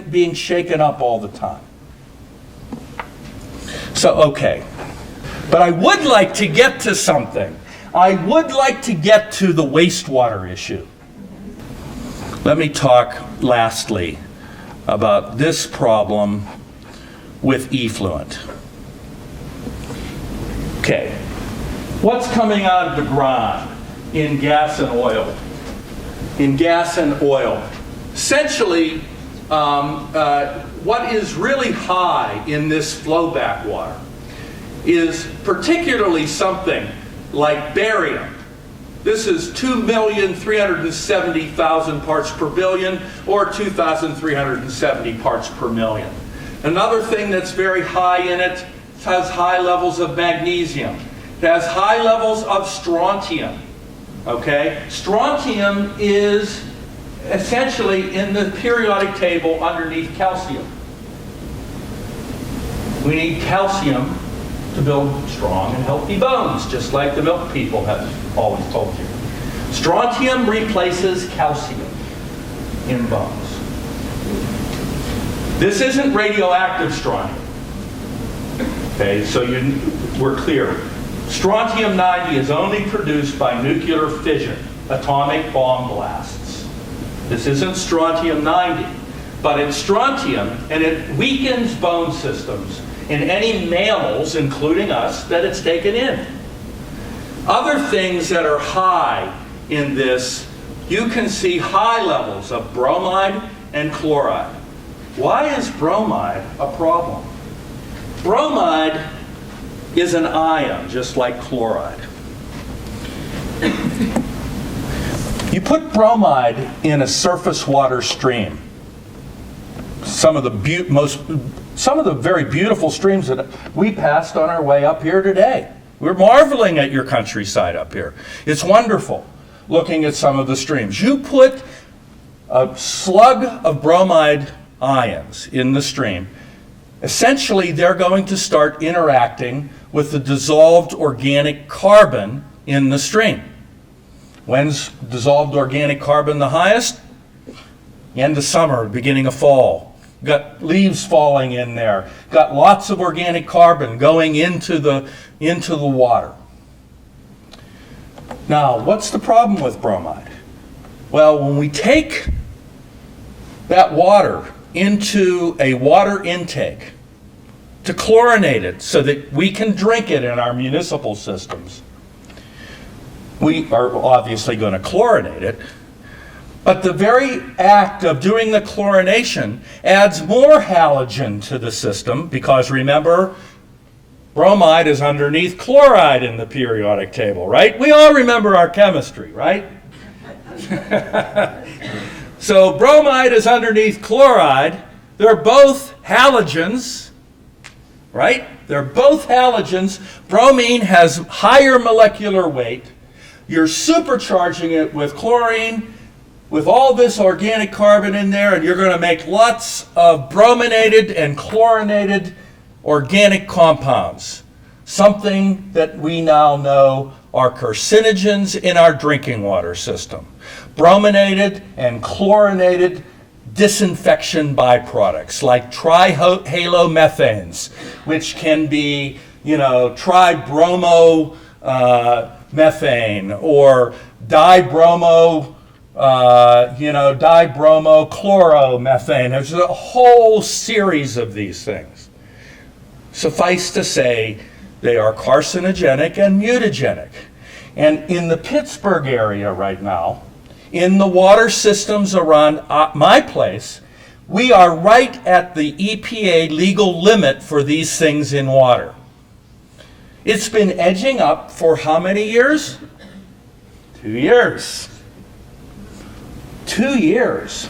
being shaken up all the time. So, okay. But I would like to get to something. I would like to get to the wastewater issue. Let me talk lastly about this problem with effluent. Okay, what's coming out of the ground in gas and oil? In gas and oil, essentially, what is really high in this flowback water is particularly something like barium. This is 2,370,000 parts per billion, or 2,370 parts per million. Another thing that's very high in it has high levels of magnesium. It has high levels of strontium. Okay? Strontium is essentially in the periodic table underneath calcium. We need calcium to build strong and healthy bones, just like the milk people have always told you. Strontium replaces calcium in bones. This isn't radioactive strontium. Okay, so we're clear. Strontium-90 is only produced by nuclear fission, atomic bomb blasts. This isn't strontium-90, but it's strontium, and it weakens bone systems in any mammals, including us, that it's taken in. Other things that are high in this, you can see high levels of bromide and chloride. Why is bromide a problem? Bromide is an ion, just like chloride. You put bromide in a surface water stream. Some of the very beautiful streams that we passed on our way up here today. We're marveling at your countryside up here. It's wonderful looking at some of the streams. You put a slug of bromide ions in the stream, essentially they're going to start interacting with the dissolved organic carbon in the stream. When's dissolved organic carbon the highest? End of summer, beginning of fall. Got leaves falling in there. Got lots of organic carbon going into the water. Now, what's the problem with bromide? Well, when we take that water into a water intake to chlorinate it so that we can drink it in our municipal systems, we are obviously going to chlorinate it. But the very act of doing the chlorination adds more halogen to the system because, remember, Bromide is underneath chloride in the periodic table, right? We all remember our chemistry, right? So bromide is underneath chloride. They're both halogens, right? They're both halogens. Bromine has higher molecular weight. You're supercharging it with chlorine, with all this organic carbon in there, and you're going to make lots of brominated and chlorinated organic compounds, something that we now know are carcinogens in our drinking water system. Brominated and chlorinated disinfection byproducts like trihalomethanes, which can be, tribromomethane or dibromochloromethane. There's a whole series of these things. Suffice to say, they are carcinogenic and mutagenic. And in the Pittsburgh area right now, in the water systems around my place, we are right at the EPA legal limit for these things in water. It's been edging up for how many years? 2 years. 2 years.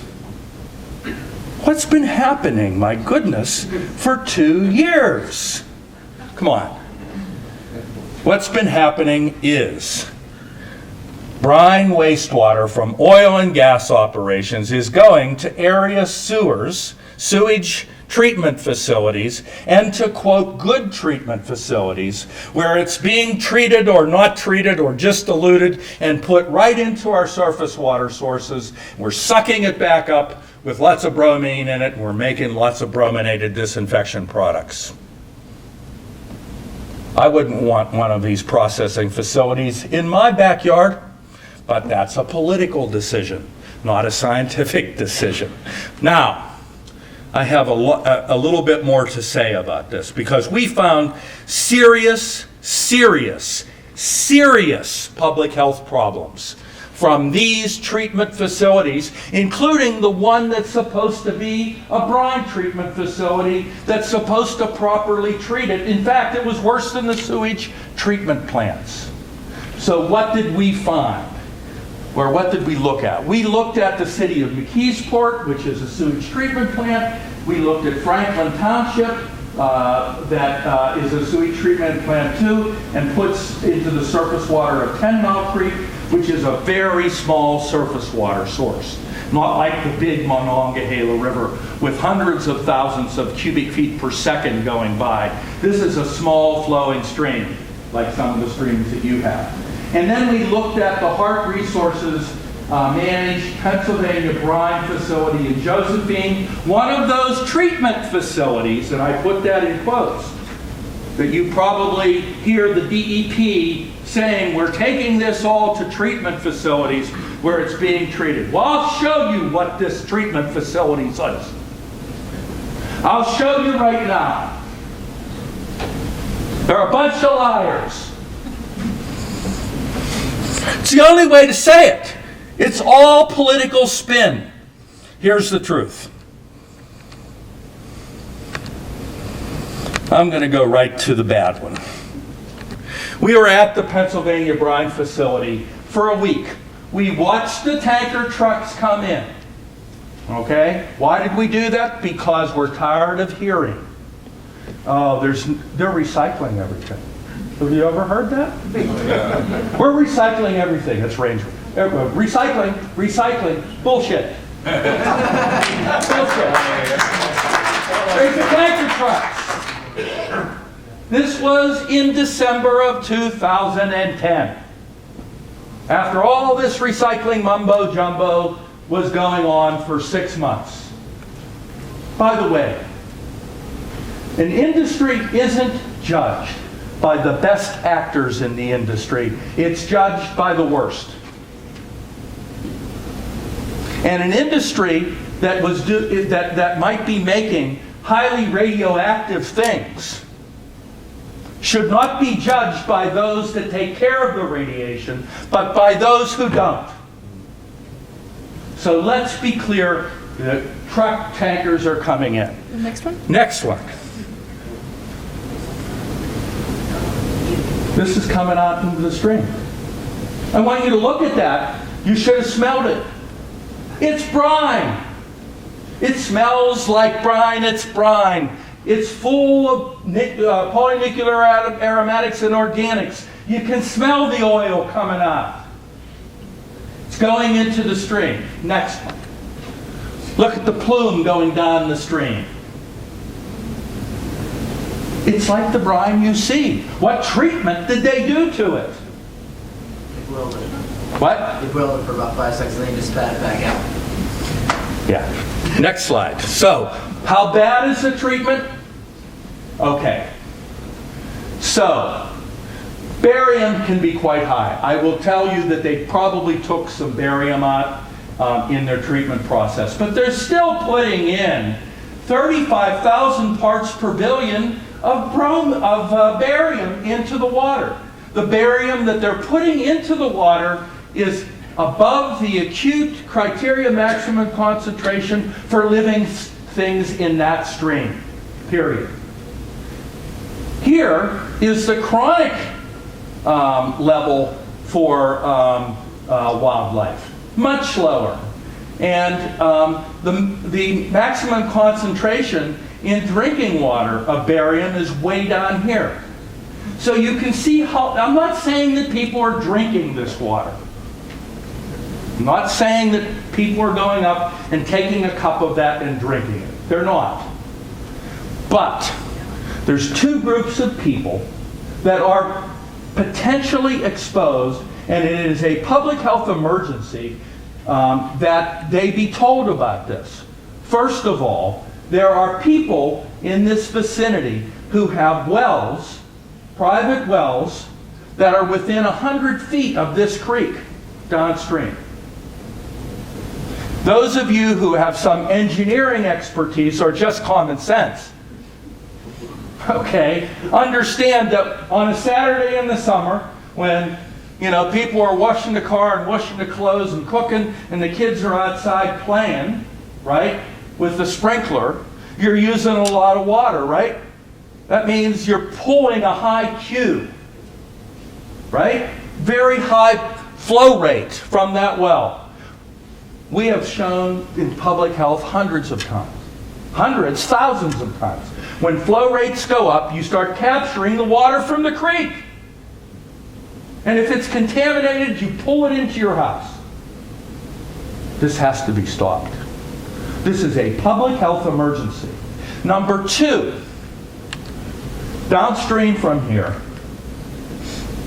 What's been happening, my goodness, for 2 years? Come on. What's been happening is brine wastewater from oil and gas operations is going to area sewage treatment facilities, and to, quote, good treatment facilities, where it's being treated or not treated or just diluted and put right into our surface water sources. We're sucking it back up with lots of bromine in it, and we're making lots of brominated disinfection products. I wouldn't want one of these processing facilities in my backyard, but that's a political decision, not a scientific decision. Now, I have a little bit more to say about this, because we found serious public health problems from these treatment facilities, including the one that's supposed to be a brine treatment facility that's supposed to properly treat it. In fact, it was worse than the sewage treatment plants. So what did we find? Or what did we look at? We looked at the city of McKeesport, which is a sewage treatment plant. We looked at Franklin Township, that is a sewage treatment plant too, and puts into the surface water of 10 Mile Creek, which is a very small surface water source. Not like the big Monongahela River with hundreds of thousands of cubic feet per second going by. This is a small flowing stream, like some of the streams that you have. And then we looked at the Hart Resources managed Pennsylvania brine facility in Josephine, one of those treatment facilities, and I put that in quotes, that you probably hear the DEP saying we're taking this all to treatment facilities where it's being treated. Well, I'll show you what this treatment facility says. I'll show you right now. They're a bunch of liars. It's the only way to say it. It's all political spin. Here's the truth. I'm going to go right to the bad one. We were at the Pennsylvania brine facility for a week. We watched the tanker trucks come in. Okay? Why did we do that? Because we're tired of hearing, oh, they're recycling everything. Have you ever heard that? We're recycling everything. That's Ranger. Recycling, bullshit. Bullshit. There's the tanker trucks. This was in December of 2010. After all this recycling mumbo jumbo was going on for 6 months. By the way, an industry isn't judged by the best actors in the industry. It's judged by the worst. And an industry that might be making highly radioactive things should not be judged by those that take care of the radiation, but by those who don't. So let's be clear, the truck tankers are coming in. Next one? Next one. This is coming out into the stream. I want you to look at that. You should have smelled it. It's brine. It smells like brine. It's brine. It's full of polynuclear aromatics and organics. You can smell the oil coming out. It's going into the stream. Next one. Look at the plume going down the stream. It's like the brine you see. What treatment did they do to it? They boiled it. What? They boiled it for about 5 seconds and then just spat it back out. Yeah. Next slide. So, how bad is the treatment? Okay. So, barium can be quite high. I will tell you that they probably took some barium out in their treatment process. But they're still putting in 35,000 parts per billion of barium into the water. The barium that they're putting into the water is above the acute criteria maximum concentration for living things in that stream, period. Here is the chronic level for wildlife, much lower. And the maximum concentration in drinking water of barium is way down here. So you can see how, I'm not saying that people are drinking this water. I'm not saying that people are going up and taking a cup of that and drinking it. They're not. But there's two groups of people that are potentially exposed, and it is a public health emergency that they be told about this. First of all, there are people in this vicinity who have wells, private wells, that are within 100 feet of this creek downstream. Those of you who have some engineering expertise or just common sense, okay, understand that on a Saturday in the summer, when people are washing the car and washing the clothes and cooking, and the kids are outside playing, right, with the sprinkler, you're using a lot of water, right? That means you're pulling a high Q, right? Very high flow rate from that well. We have shown in public health hundreds of times, hundreds, thousands of times. When flow rates go up, you start capturing the water from the creek. And if it's contaminated, you pull it into your house. This has to be stopped. This is a public health emergency. Number two, downstream from here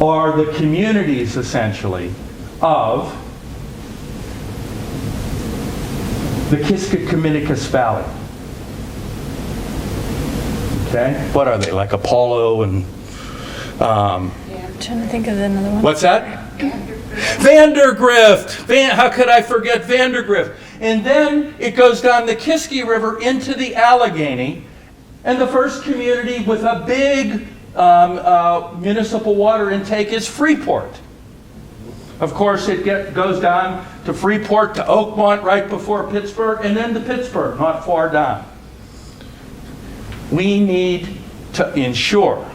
are the communities, essentially, of the Kiska-Communicus Valley. Okay? What are they, like Apollo and... I'm trying to think of another one. What's that? Vandergrift. How could I forget Vandergrift? And then it goes down the Kiski River into the Allegheny. And the first community with a big municipal water intake is Freeport. Of course, it goes down to Freeport, to Oakmont, right before Pittsburgh, and then to Pittsburgh, not far down. We need to ensure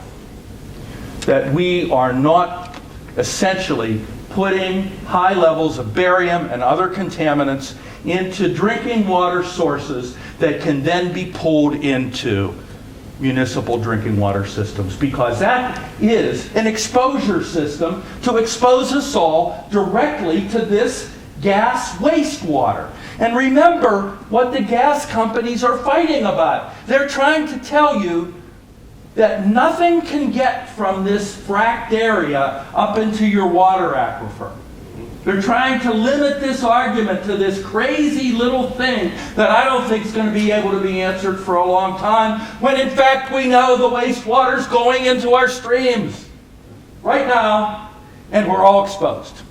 that we are not essentially putting high levels of barium and other contaminants into drinking water sources that can then be pulled into municipal drinking water systems, because that is an exposure system to expose us all directly to this gas wastewater. And remember what the gas companies are fighting about. They're trying to tell you that nothing can get from this fracked area up into your water aquifer. They're trying to limit this argument to this crazy little thing that I don't think is going to be able to be answered for a long time, when in fact we know the wastewater is going into our streams right now, and we're all exposed.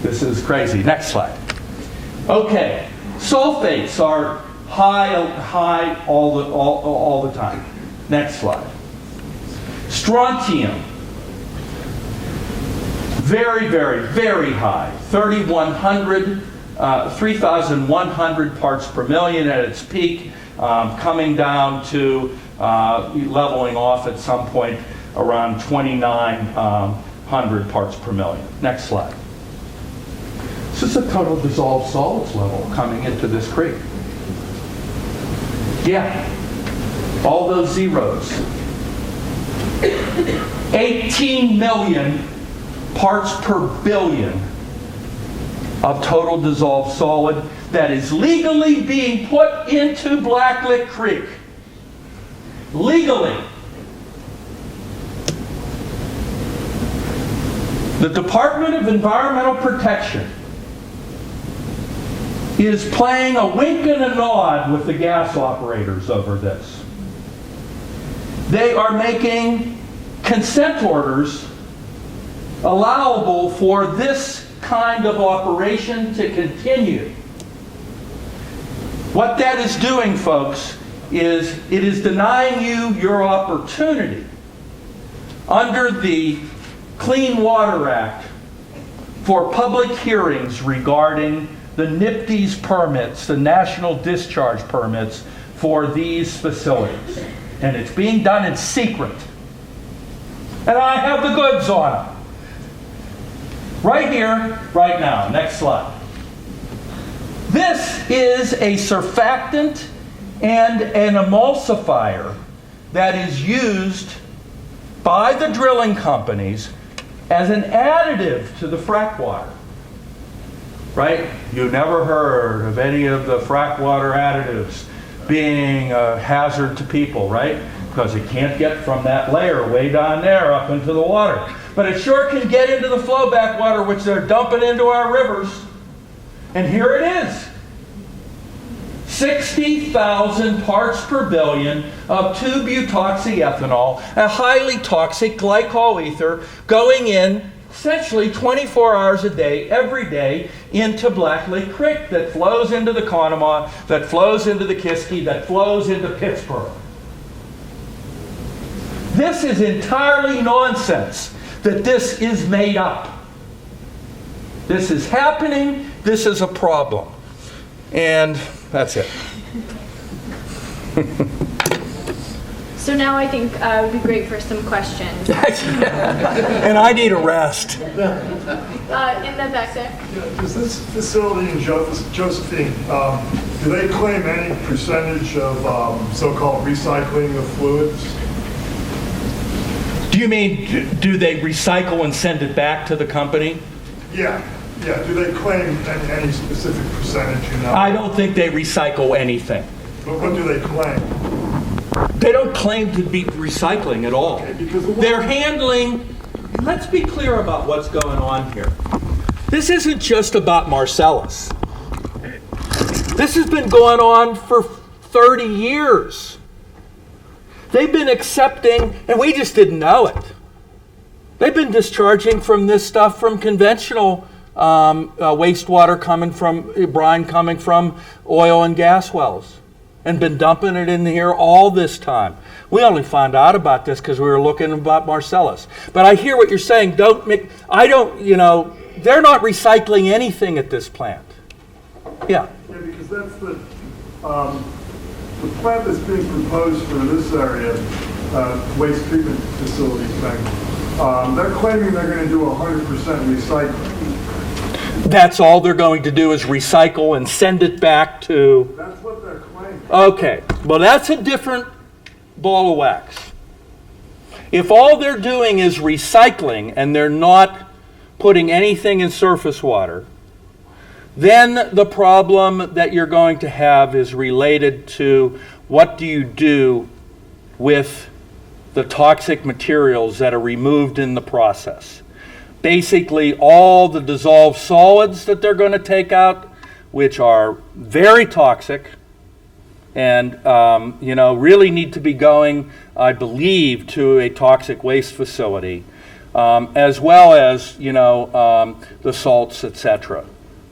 This is crazy. Next slide. Okay, sulfates are high all the time. Next slide. Strontium. Very, very, very high. 3,100 parts per million at its peak, coming down to leveling off at some point around 2,900 parts per million. Next slide. This is the total dissolved solids level coming into this creek. Yeah, all those zeros. 18 million parts per billion of total dissolved solid that is legally being put into Blacklick Creek. Legally. The Department of Environmental Protection is playing a wink and a nod with the gas operators over this. They are making consent orders allowable for this kind of operation to continue. What that is doing, folks, is it is denying you your opportunity under the Clean Water Act for public hearings regarding the NIPD's permits, the national discharge permits for these facilities. And it's being done in secret. And I have the goods on it. Right here, right now. Next slide. This is a surfactant and an emulsifier that is used by the drilling companies as an additive to the frack water. Right? You never heard of any of the frack water additives being a hazard to people, right? Because it can't get from that layer way down there up into the water. But it sure can get into the flowback water, which they're dumping into our rivers. And here it is. 60,000 parts per billion of 2-butoxyethanol, a highly toxic glycol ether, going in essentially 24 hours a day, every day, into Blacklick Creek that flows into the Conemaugh, that flows into the Kiski, that flows into Pittsburgh. This is entirely nonsense that this is made up. This is happening. This is a problem. And that's it. So now I think it would be great for some questions. And I need a rest. In the back there. Yeah, does this facility in Josephine, do they claim any percentage of so-called recycling of fluids? Do you mean, do they recycle and send it back to the company? Yeah. Do they claim any specific percentage, you know? I don't think they recycle anything. But what do they claim? They don't claim to be recycling at all. Okay, because they're handling, let's be clear about what's going on here. This isn't just about Marcellus. This has been going on for 30 years. They've been accepting, and we just didn't know it. They've been discharging from this stuff from conventional wastewater coming from, brine coming from oil and gas wells, and been dumping it in here all this time. We only found out about this because we were looking about Marcellus. But I hear what you're saying. They're not recycling anything at this plant. Yeah. Yeah, because that's the plant that's being proposed for this area, waste treatment facility thing. They're claiming they're going to do 100% recycling. That's all they're going to do is recycle and send it back to... That's what they're claiming. Okay, well that's a different ball of wax. If all they're doing is recycling and they're not putting anything in surface water, then the problem that you're going to have is related to what do you do with the toxic materials that are removed in the process. Basically, all the dissolved solids that they're going to take out, which are very toxic and really need to be going, I believe, to a toxic waste facility, as well as the salts, etc.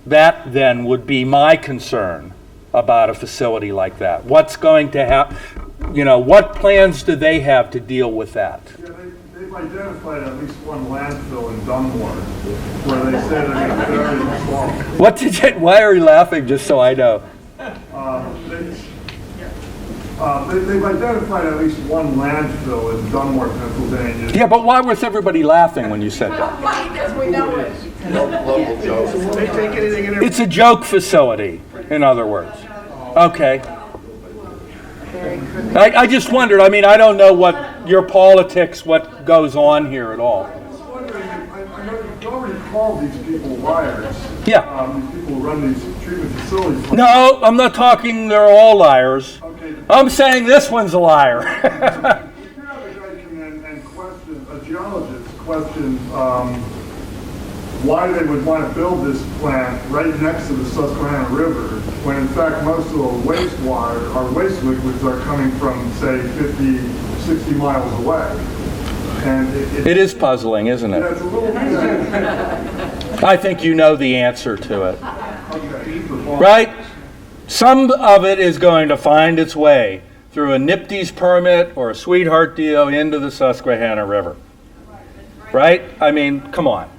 That then would be my concern about a facility like that. What's going to happen? What plans do they have to deal with that? Yeah, they've identified at least one landfill in Dunmore where they say they're going to bury the salt. Why are you laughing, just so I know? They've identified at least one landfill in Dunmore, Pennsylvania. Yeah, but why was everybody laughing when you said that? Because we know it. Local jokes. They take anything in It's a joke facility, in other words. Okay. I just wondered, I mean, I don't know what your politics, what goes on here at all. I know you already called these people liars. Yeah. These people who run these treatment facilities. No, I'm not talking they're all liars. Okay. I'm saying this one's a liar. You can have a guy come in and question, a geologist question why they would want to build this plant right next to the Susquehanna River, when in fact most of the wastewater, or waste liquids are coming from, say, 50, 60 miles away. And it is puzzling, isn't it? It's a little bit. I think you know the answer to it. Okay. Right? Some of it is going to find its way through a NIPD's permit or a sweetheart deal into the Susquehanna River. Right? I mean, come on.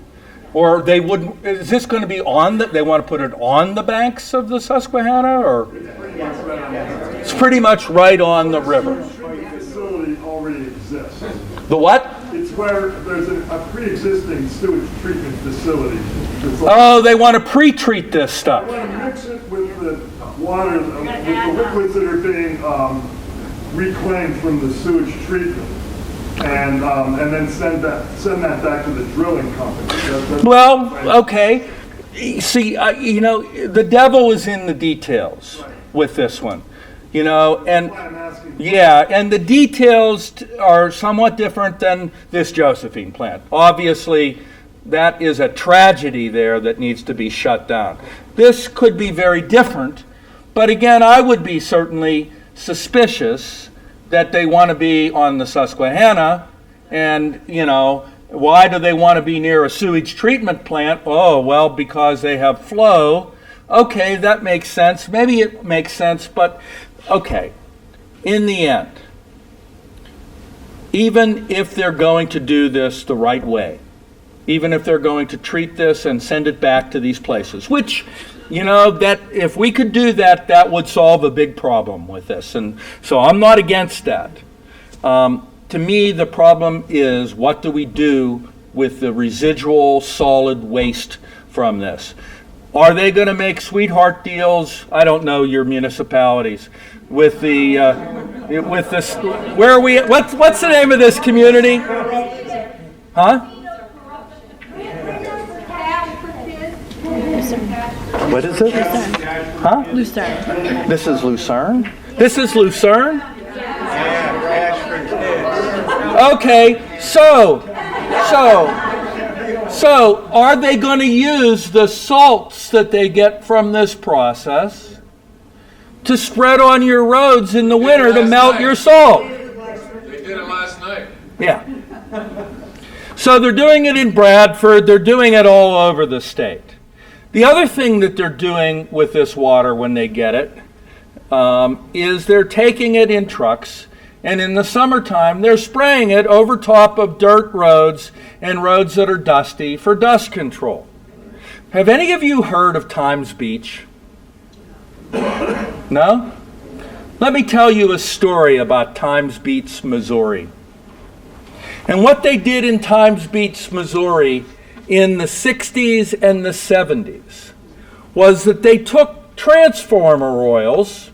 Or they wouldn't, is this going to be on the, they want to put it on the banks of the Susquehanna, or? It's pretty much right on the river. The facility already exists. The what? It's where there's a pre-existing sewage treatment facility. Oh, they want to pre-treat this stuff. They want to mix it with the water, with the liquids that are being reclaimed from the sewage treatment. And then send that back to the drilling company. Well, okay. See, you know, the devil is in the details with this one. You know, and yeah, and the details are somewhat different than this Josephine plant. Obviously, that is a tragedy there that needs to be shut down. This could be very different, but again, I would be certainly suspicious that they want to be on the Susquehanna, and, you know, why do they want to be near a sewage treatment plant? Oh, well, because they have flow. Okay, that makes sense. Maybe it makes sense, but okay. In the end, even if they're going to do this the right way, even if they're going to treat this and send it back to these places, which, you know, that if we could do that, that would solve a big problem with this. And so I'm not against that. To me, the problem is, what do we do with the residual solid waste from this? Are they going to make sweetheart deals? I don't know your municipalities with the with this. Where are we? What's the name of this community? Huh? What is it? Huh? Lucerne. This is Lucerne? This is Lucerne? Okay, so are they going to use the salts that they get from this process to spread on your roads in the winter to melt your salt? They did it last night. Yeah. So they're doing it in Bradford, they're doing it all over the state. The other thing that they're doing with this water when they get it is they're taking it in trucks, and in the summertime they're spraying it over top of dirt roads and roads that are dusty for dust control. Have any of you heard of Times Beach? No? Let me tell you a story about Times Beach, Missouri. And what they did in Times Beach, Missouri in the 60s and the 70s was that they took transformer oils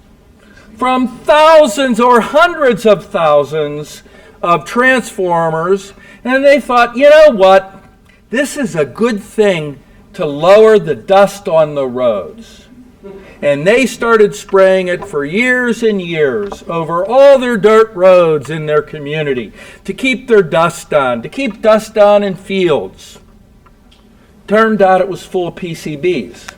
from thousands or hundreds of thousands of transformers, and they thought, you know what, this is a good thing to lower the dust on the roads. And they started spraying it for years and years over all their dirt roads in their community to keep their dust down, to keep dust down in fields. Turned out it was full of PCBs.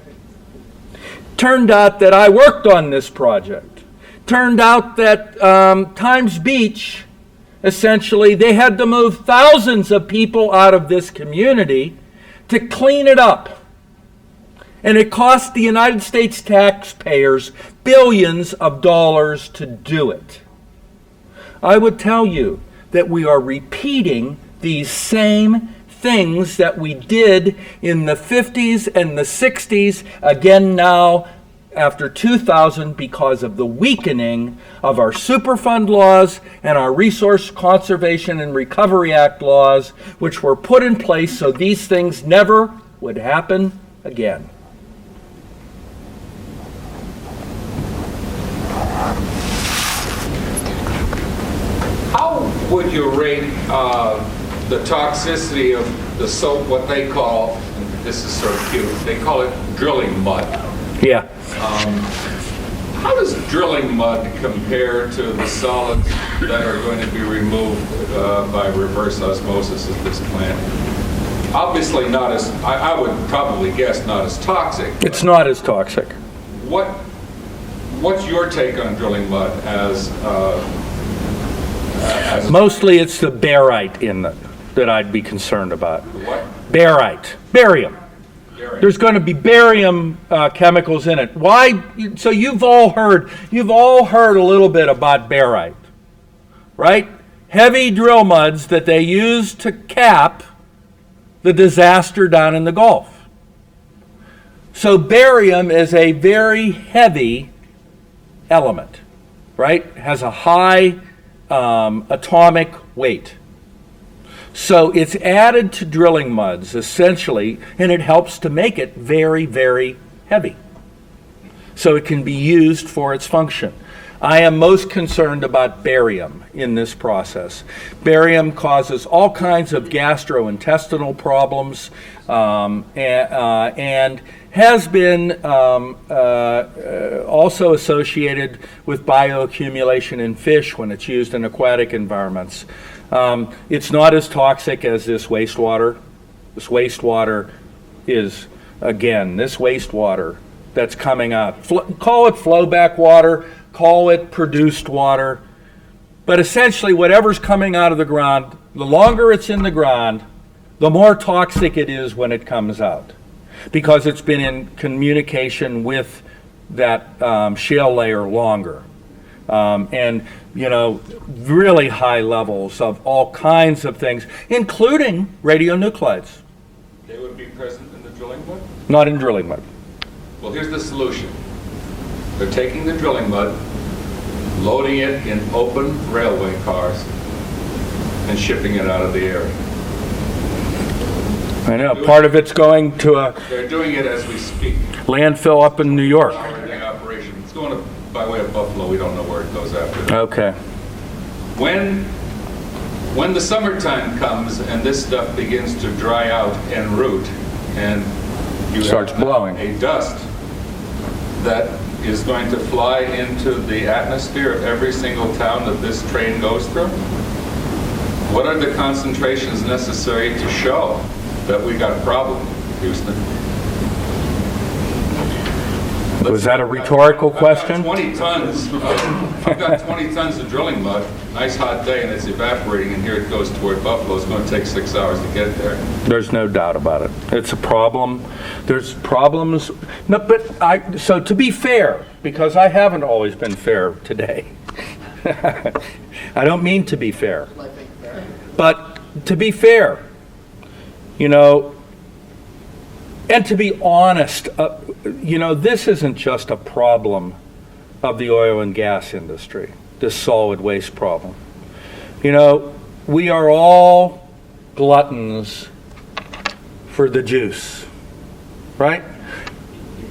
Turned out that I worked on this project. Turned out that Times Beach, essentially, they had to move thousands of people out of this community to clean it up. And it cost the United States taxpayers billions of dollars to do it. I would tell you that we are repeating these same things that we did in the 50s and the 60s again now after 2000 because of the weakening of our Superfund laws and our Resource Conservation and Recovery Act laws, which were put in place so these things never would happen again. How would you rate the toxicity of the soap, what they call, and this is sort of cute, they call it drilling mud. Yeah. How does drilling mud compare to the solids that are going to be removed by reverse osmosis at this plant? Obviously not as, I would probably guess not as toxic. It's not as toxic. What's your take on drilling mud as Mostly it's the barite in it that I'd be concerned about. what? Barite. Barium. There's going to be barium chemicals in it. Why? So you've all heard a little bit about barite, right? Heavy drill muds that they use to cap the disaster down in the Gulf. So barium is a very heavy element, right? It has a high atomic weight. So it's added to drilling muds, essentially, and it helps to make it very, very heavy. So it can be used for its function. I am most concerned about barium in this process. Barium causes all kinds of gastrointestinal problems and has been also associated with bioaccumulation in fish when it's used in aquatic environments. It's not as toxic as this wastewater. This wastewater is, again, this wastewater that's coming out. Call it flowback water, call it produced water, but essentially whatever's coming out of the ground, the longer it's in the ground, the more toxic it is when it comes out, because it's been in communication with that shale layer longer. And, you know, really high levels of all kinds of things, including radionuclides. They would be present in the drilling mud? Not in drilling mud. Well, here's the solution. They're taking the drilling mud, loading it in open railway cars, and shipping it out of the area. I know, part of it's going to a They're doing it as we speak. landfill up in New York. The operation. It's going to, by way of Buffalo. We don't know where it goes after that. Okay. When the summertime comes and this stuff begins to dry out en route, and you Starts have blowing. a dust that is going to fly into the atmosphere of every single town that this train goes through, what are the concentrations necessary to show that we got a problem, Houston? Was that a rhetorical question? I've got 20 tons of drilling mud, nice hot day, and it's evaporating, and here it goes toward Buffalo. It's going to take 6 hours to get there. There's no doubt about it. It's a problem. There's problems. No, but so to be fair, because I haven't always been fair today. I don't mean to be fair. But to be fair, you know, and to be honest, you know, this isn't just a problem of the oil and gas industry, this solid waste problem. You know, we are all gluttons for the juice, right?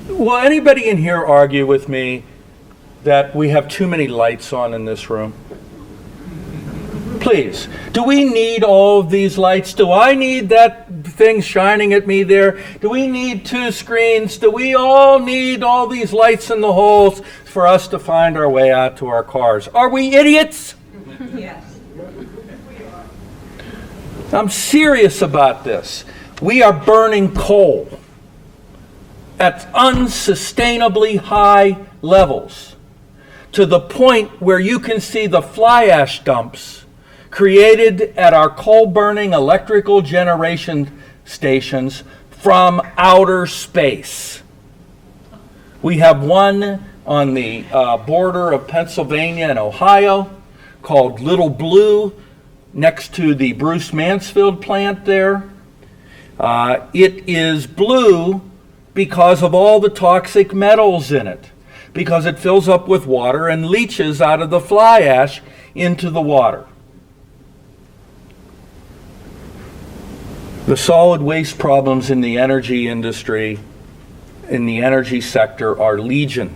Will anybody in here argue with me that we have too many lights on in this room? Please, do we need all of these lights? Do I need that thing shining at me there? Do we need 2 screens? Do we all need all these lights in the holes for us to find our way out to our cars? Are we idiots? Yes. I'm serious about this. We are burning coal at unsustainably high levels, to the point where you can see the fly ash dumps created at our coal-burning electrical generation stations from outer space. We have one on the border of Pennsylvania and Ohio called Little Blue, next to the Bruce Mansfield plant there. It is blue because of all the toxic metals in it, because it fills up with water and leaches out of the fly ash into the water. The solid waste problems in the energy industry, in the energy sector, are legion.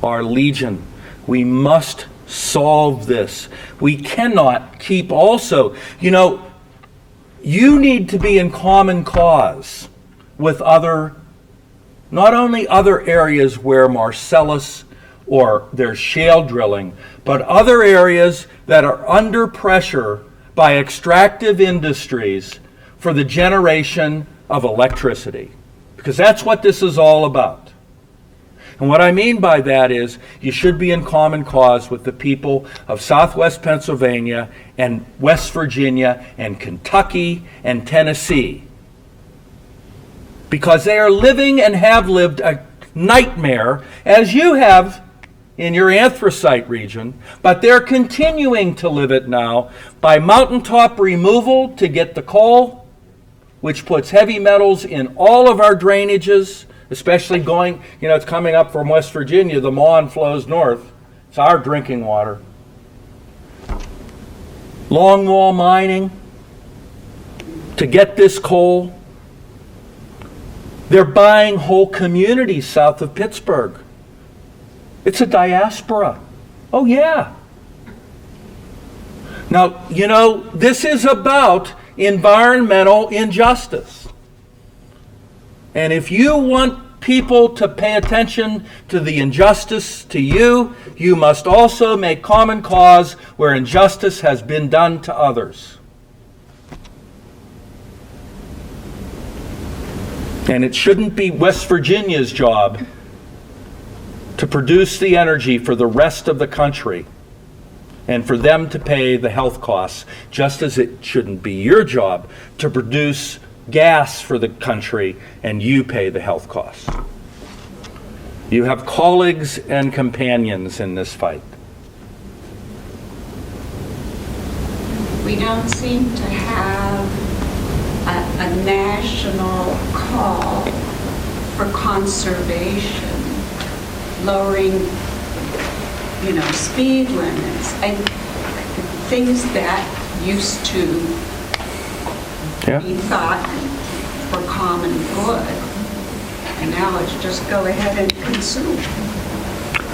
Are legion. We must solve this. We cannot keep also, you need to be in common cause with other, not only other areas where Marcellus or there's shale drilling, but other areas that are under pressure by extractive industries for the generation of electricity. Because that's what this is all about. And what I mean by that is you should be in common cause with the people of Southwest Pennsylvania and West Virginia and Kentucky and Tennessee. Because they are living and have lived a nightmare, as you have in your anthracite region, but they're continuing to live it now by mountaintop removal to get the coal, which puts heavy metals in all of our drainages, especially going, it's coming up from West Virginia, the Mon flows north. It's our drinking water. Longwall mining to get this coal. They're buying whole communities south of Pittsburgh. It's a diaspora. Oh, yeah. Now, this is about environmental injustice. And if you want people to pay attention to the injustice to you, you must also make common cause where injustice has been done to others. And it shouldn't be West Virginia's job to produce the energy for the rest of the country and for them to pay the health costs, just as it shouldn't be your job to produce gas for the country and you pay the health costs. You have colleagues and companions in this fight. We don't seem to have a national call for conservation, lowering speed limits, and things that used to be thought for common good. And now it's just go ahead and consume.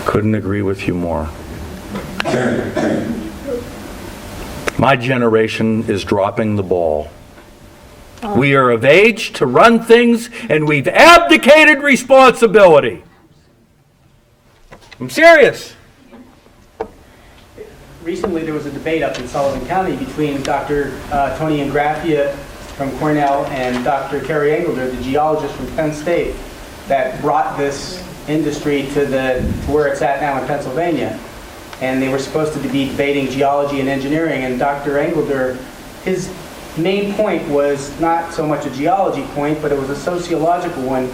Couldn't agree with you more. My generation is dropping the ball. We are of age to run things, and we've abdicated responsibility. I'm serious. Recently, there was a debate up in Sullivan County between Dr. Tony Ingraffia from Cornell and Dr. Terry Engelder, the geologist from Penn State, that brought this industry to where it's at now in Pennsylvania. And they were supposed to be debating geology and engineering. And Dr. Engelder, his main point was not so much a geology point, but it was a sociological one.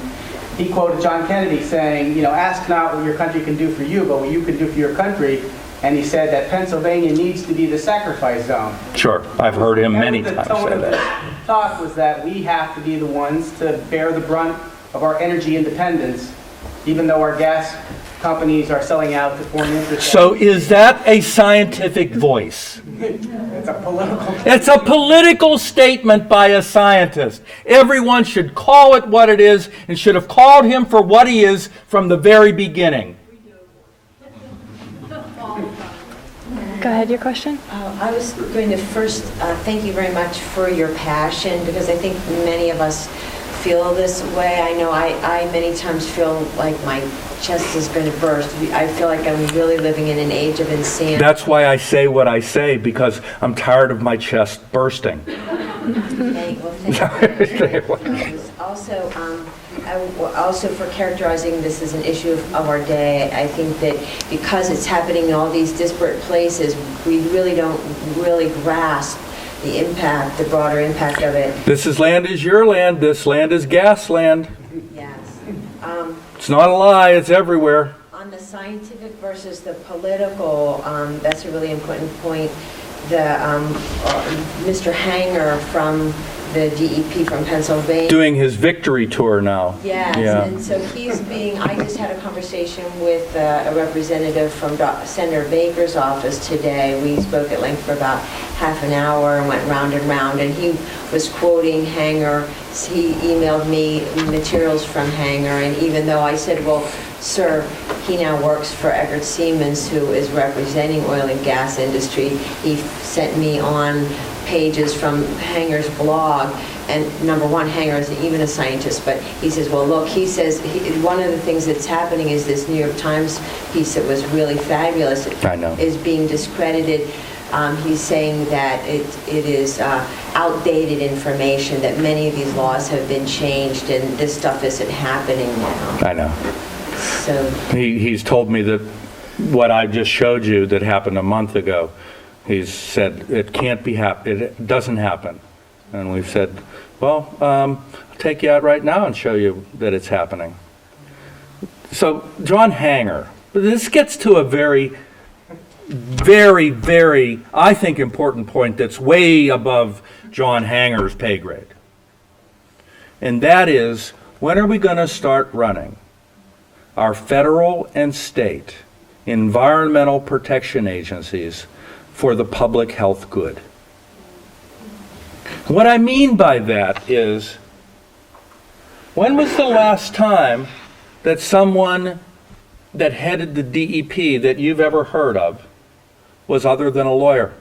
He quoted John Kennedy saying, ask not what your country can do for you, but what you can do for your country. And he said that Pennsylvania needs to be the sacrifice zone. Sure, I've heard him many times say that. The tone of the talk was that we have to be the ones to bear the brunt of our energy independence, even though our gas companies are selling out to foreign interests. So is that a scientific voice? It's a political. It's a political statement by a scientist. Everyone should call it what it is and should have called him for what he is from the very beginning. Go ahead, your question. I was going to first thank you very much for your passion, because I think many of us feel this way. I know I many times feel like my chest is going to burst. I feel like I'm really living in an age of insanity. That's why I say what I say, because I'm tired of my chest bursting. Thank you. Also for characterizing this as an issue of our day, I think that because it's happening in all these disparate places, we really don't grasp the impact, the broader impact of it. This land is your land. This land is gas land. Yes. It's not a lie. It's everywhere. On the scientific versus the political, that's a really important point. Mr. Hanger from the DEP from Pennsylvania. Doing his victory tour now. Yes, Yeah. and so I just had a conversation with a representative from Senator Baker's office today. We spoke at length for about half an hour and went round and round, and he was quoting Hanger. He emailed me materials from Hanger, and even though I said, well, sir, he now works for Eggert Siemens, who is representing oil and gas industry, he sent me on pages from Hanger's blog, and number one, Hanger isn't even a scientist, but he says, well, look, he says, one of the things that's happening is this New York Times piece that was really fabulous is being discredited. He's saying that it is outdated information, that many of these laws have been changed, and this stuff isn't happening now. I know. So He's told me that what I just showed you that happened a month ago, he's said it can't be it doesn't happen. And we've said, well, I'll take you out right now and show you that it's happening. So John Hanger, this gets to a very, very, I think, important point that's way above John Hanger's pay grade. And that is, when are we going to start running our federal and state environmental protection agencies for the public health good? What I mean by that is, when was the last time that someone that headed the DEP that you've ever heard of was other than a lawyer?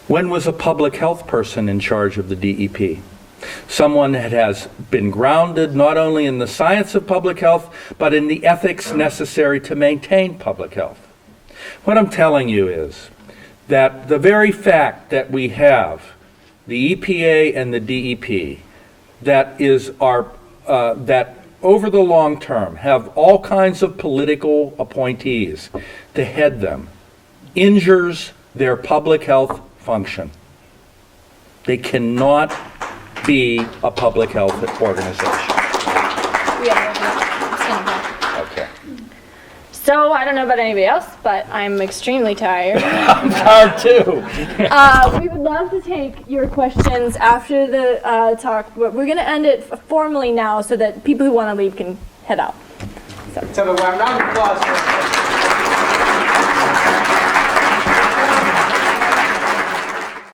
When was a public health person in charge of the DEP? Someone that has been grounded not only in the science of public health, but in the ethics necessary to maintain public health. What I'm telling you is that the very fact that we have the EPA and the DEP that over the long term have all kinds of political appointees to head them injures their public health function. They cannot be a public health organization. Okay. So I don't know about anybody else, but I'm extremely tired. I'm tired too. We would love to take your questions after the talk. We're going to end it formally now so that people who want to leave can head out. So a round of applause for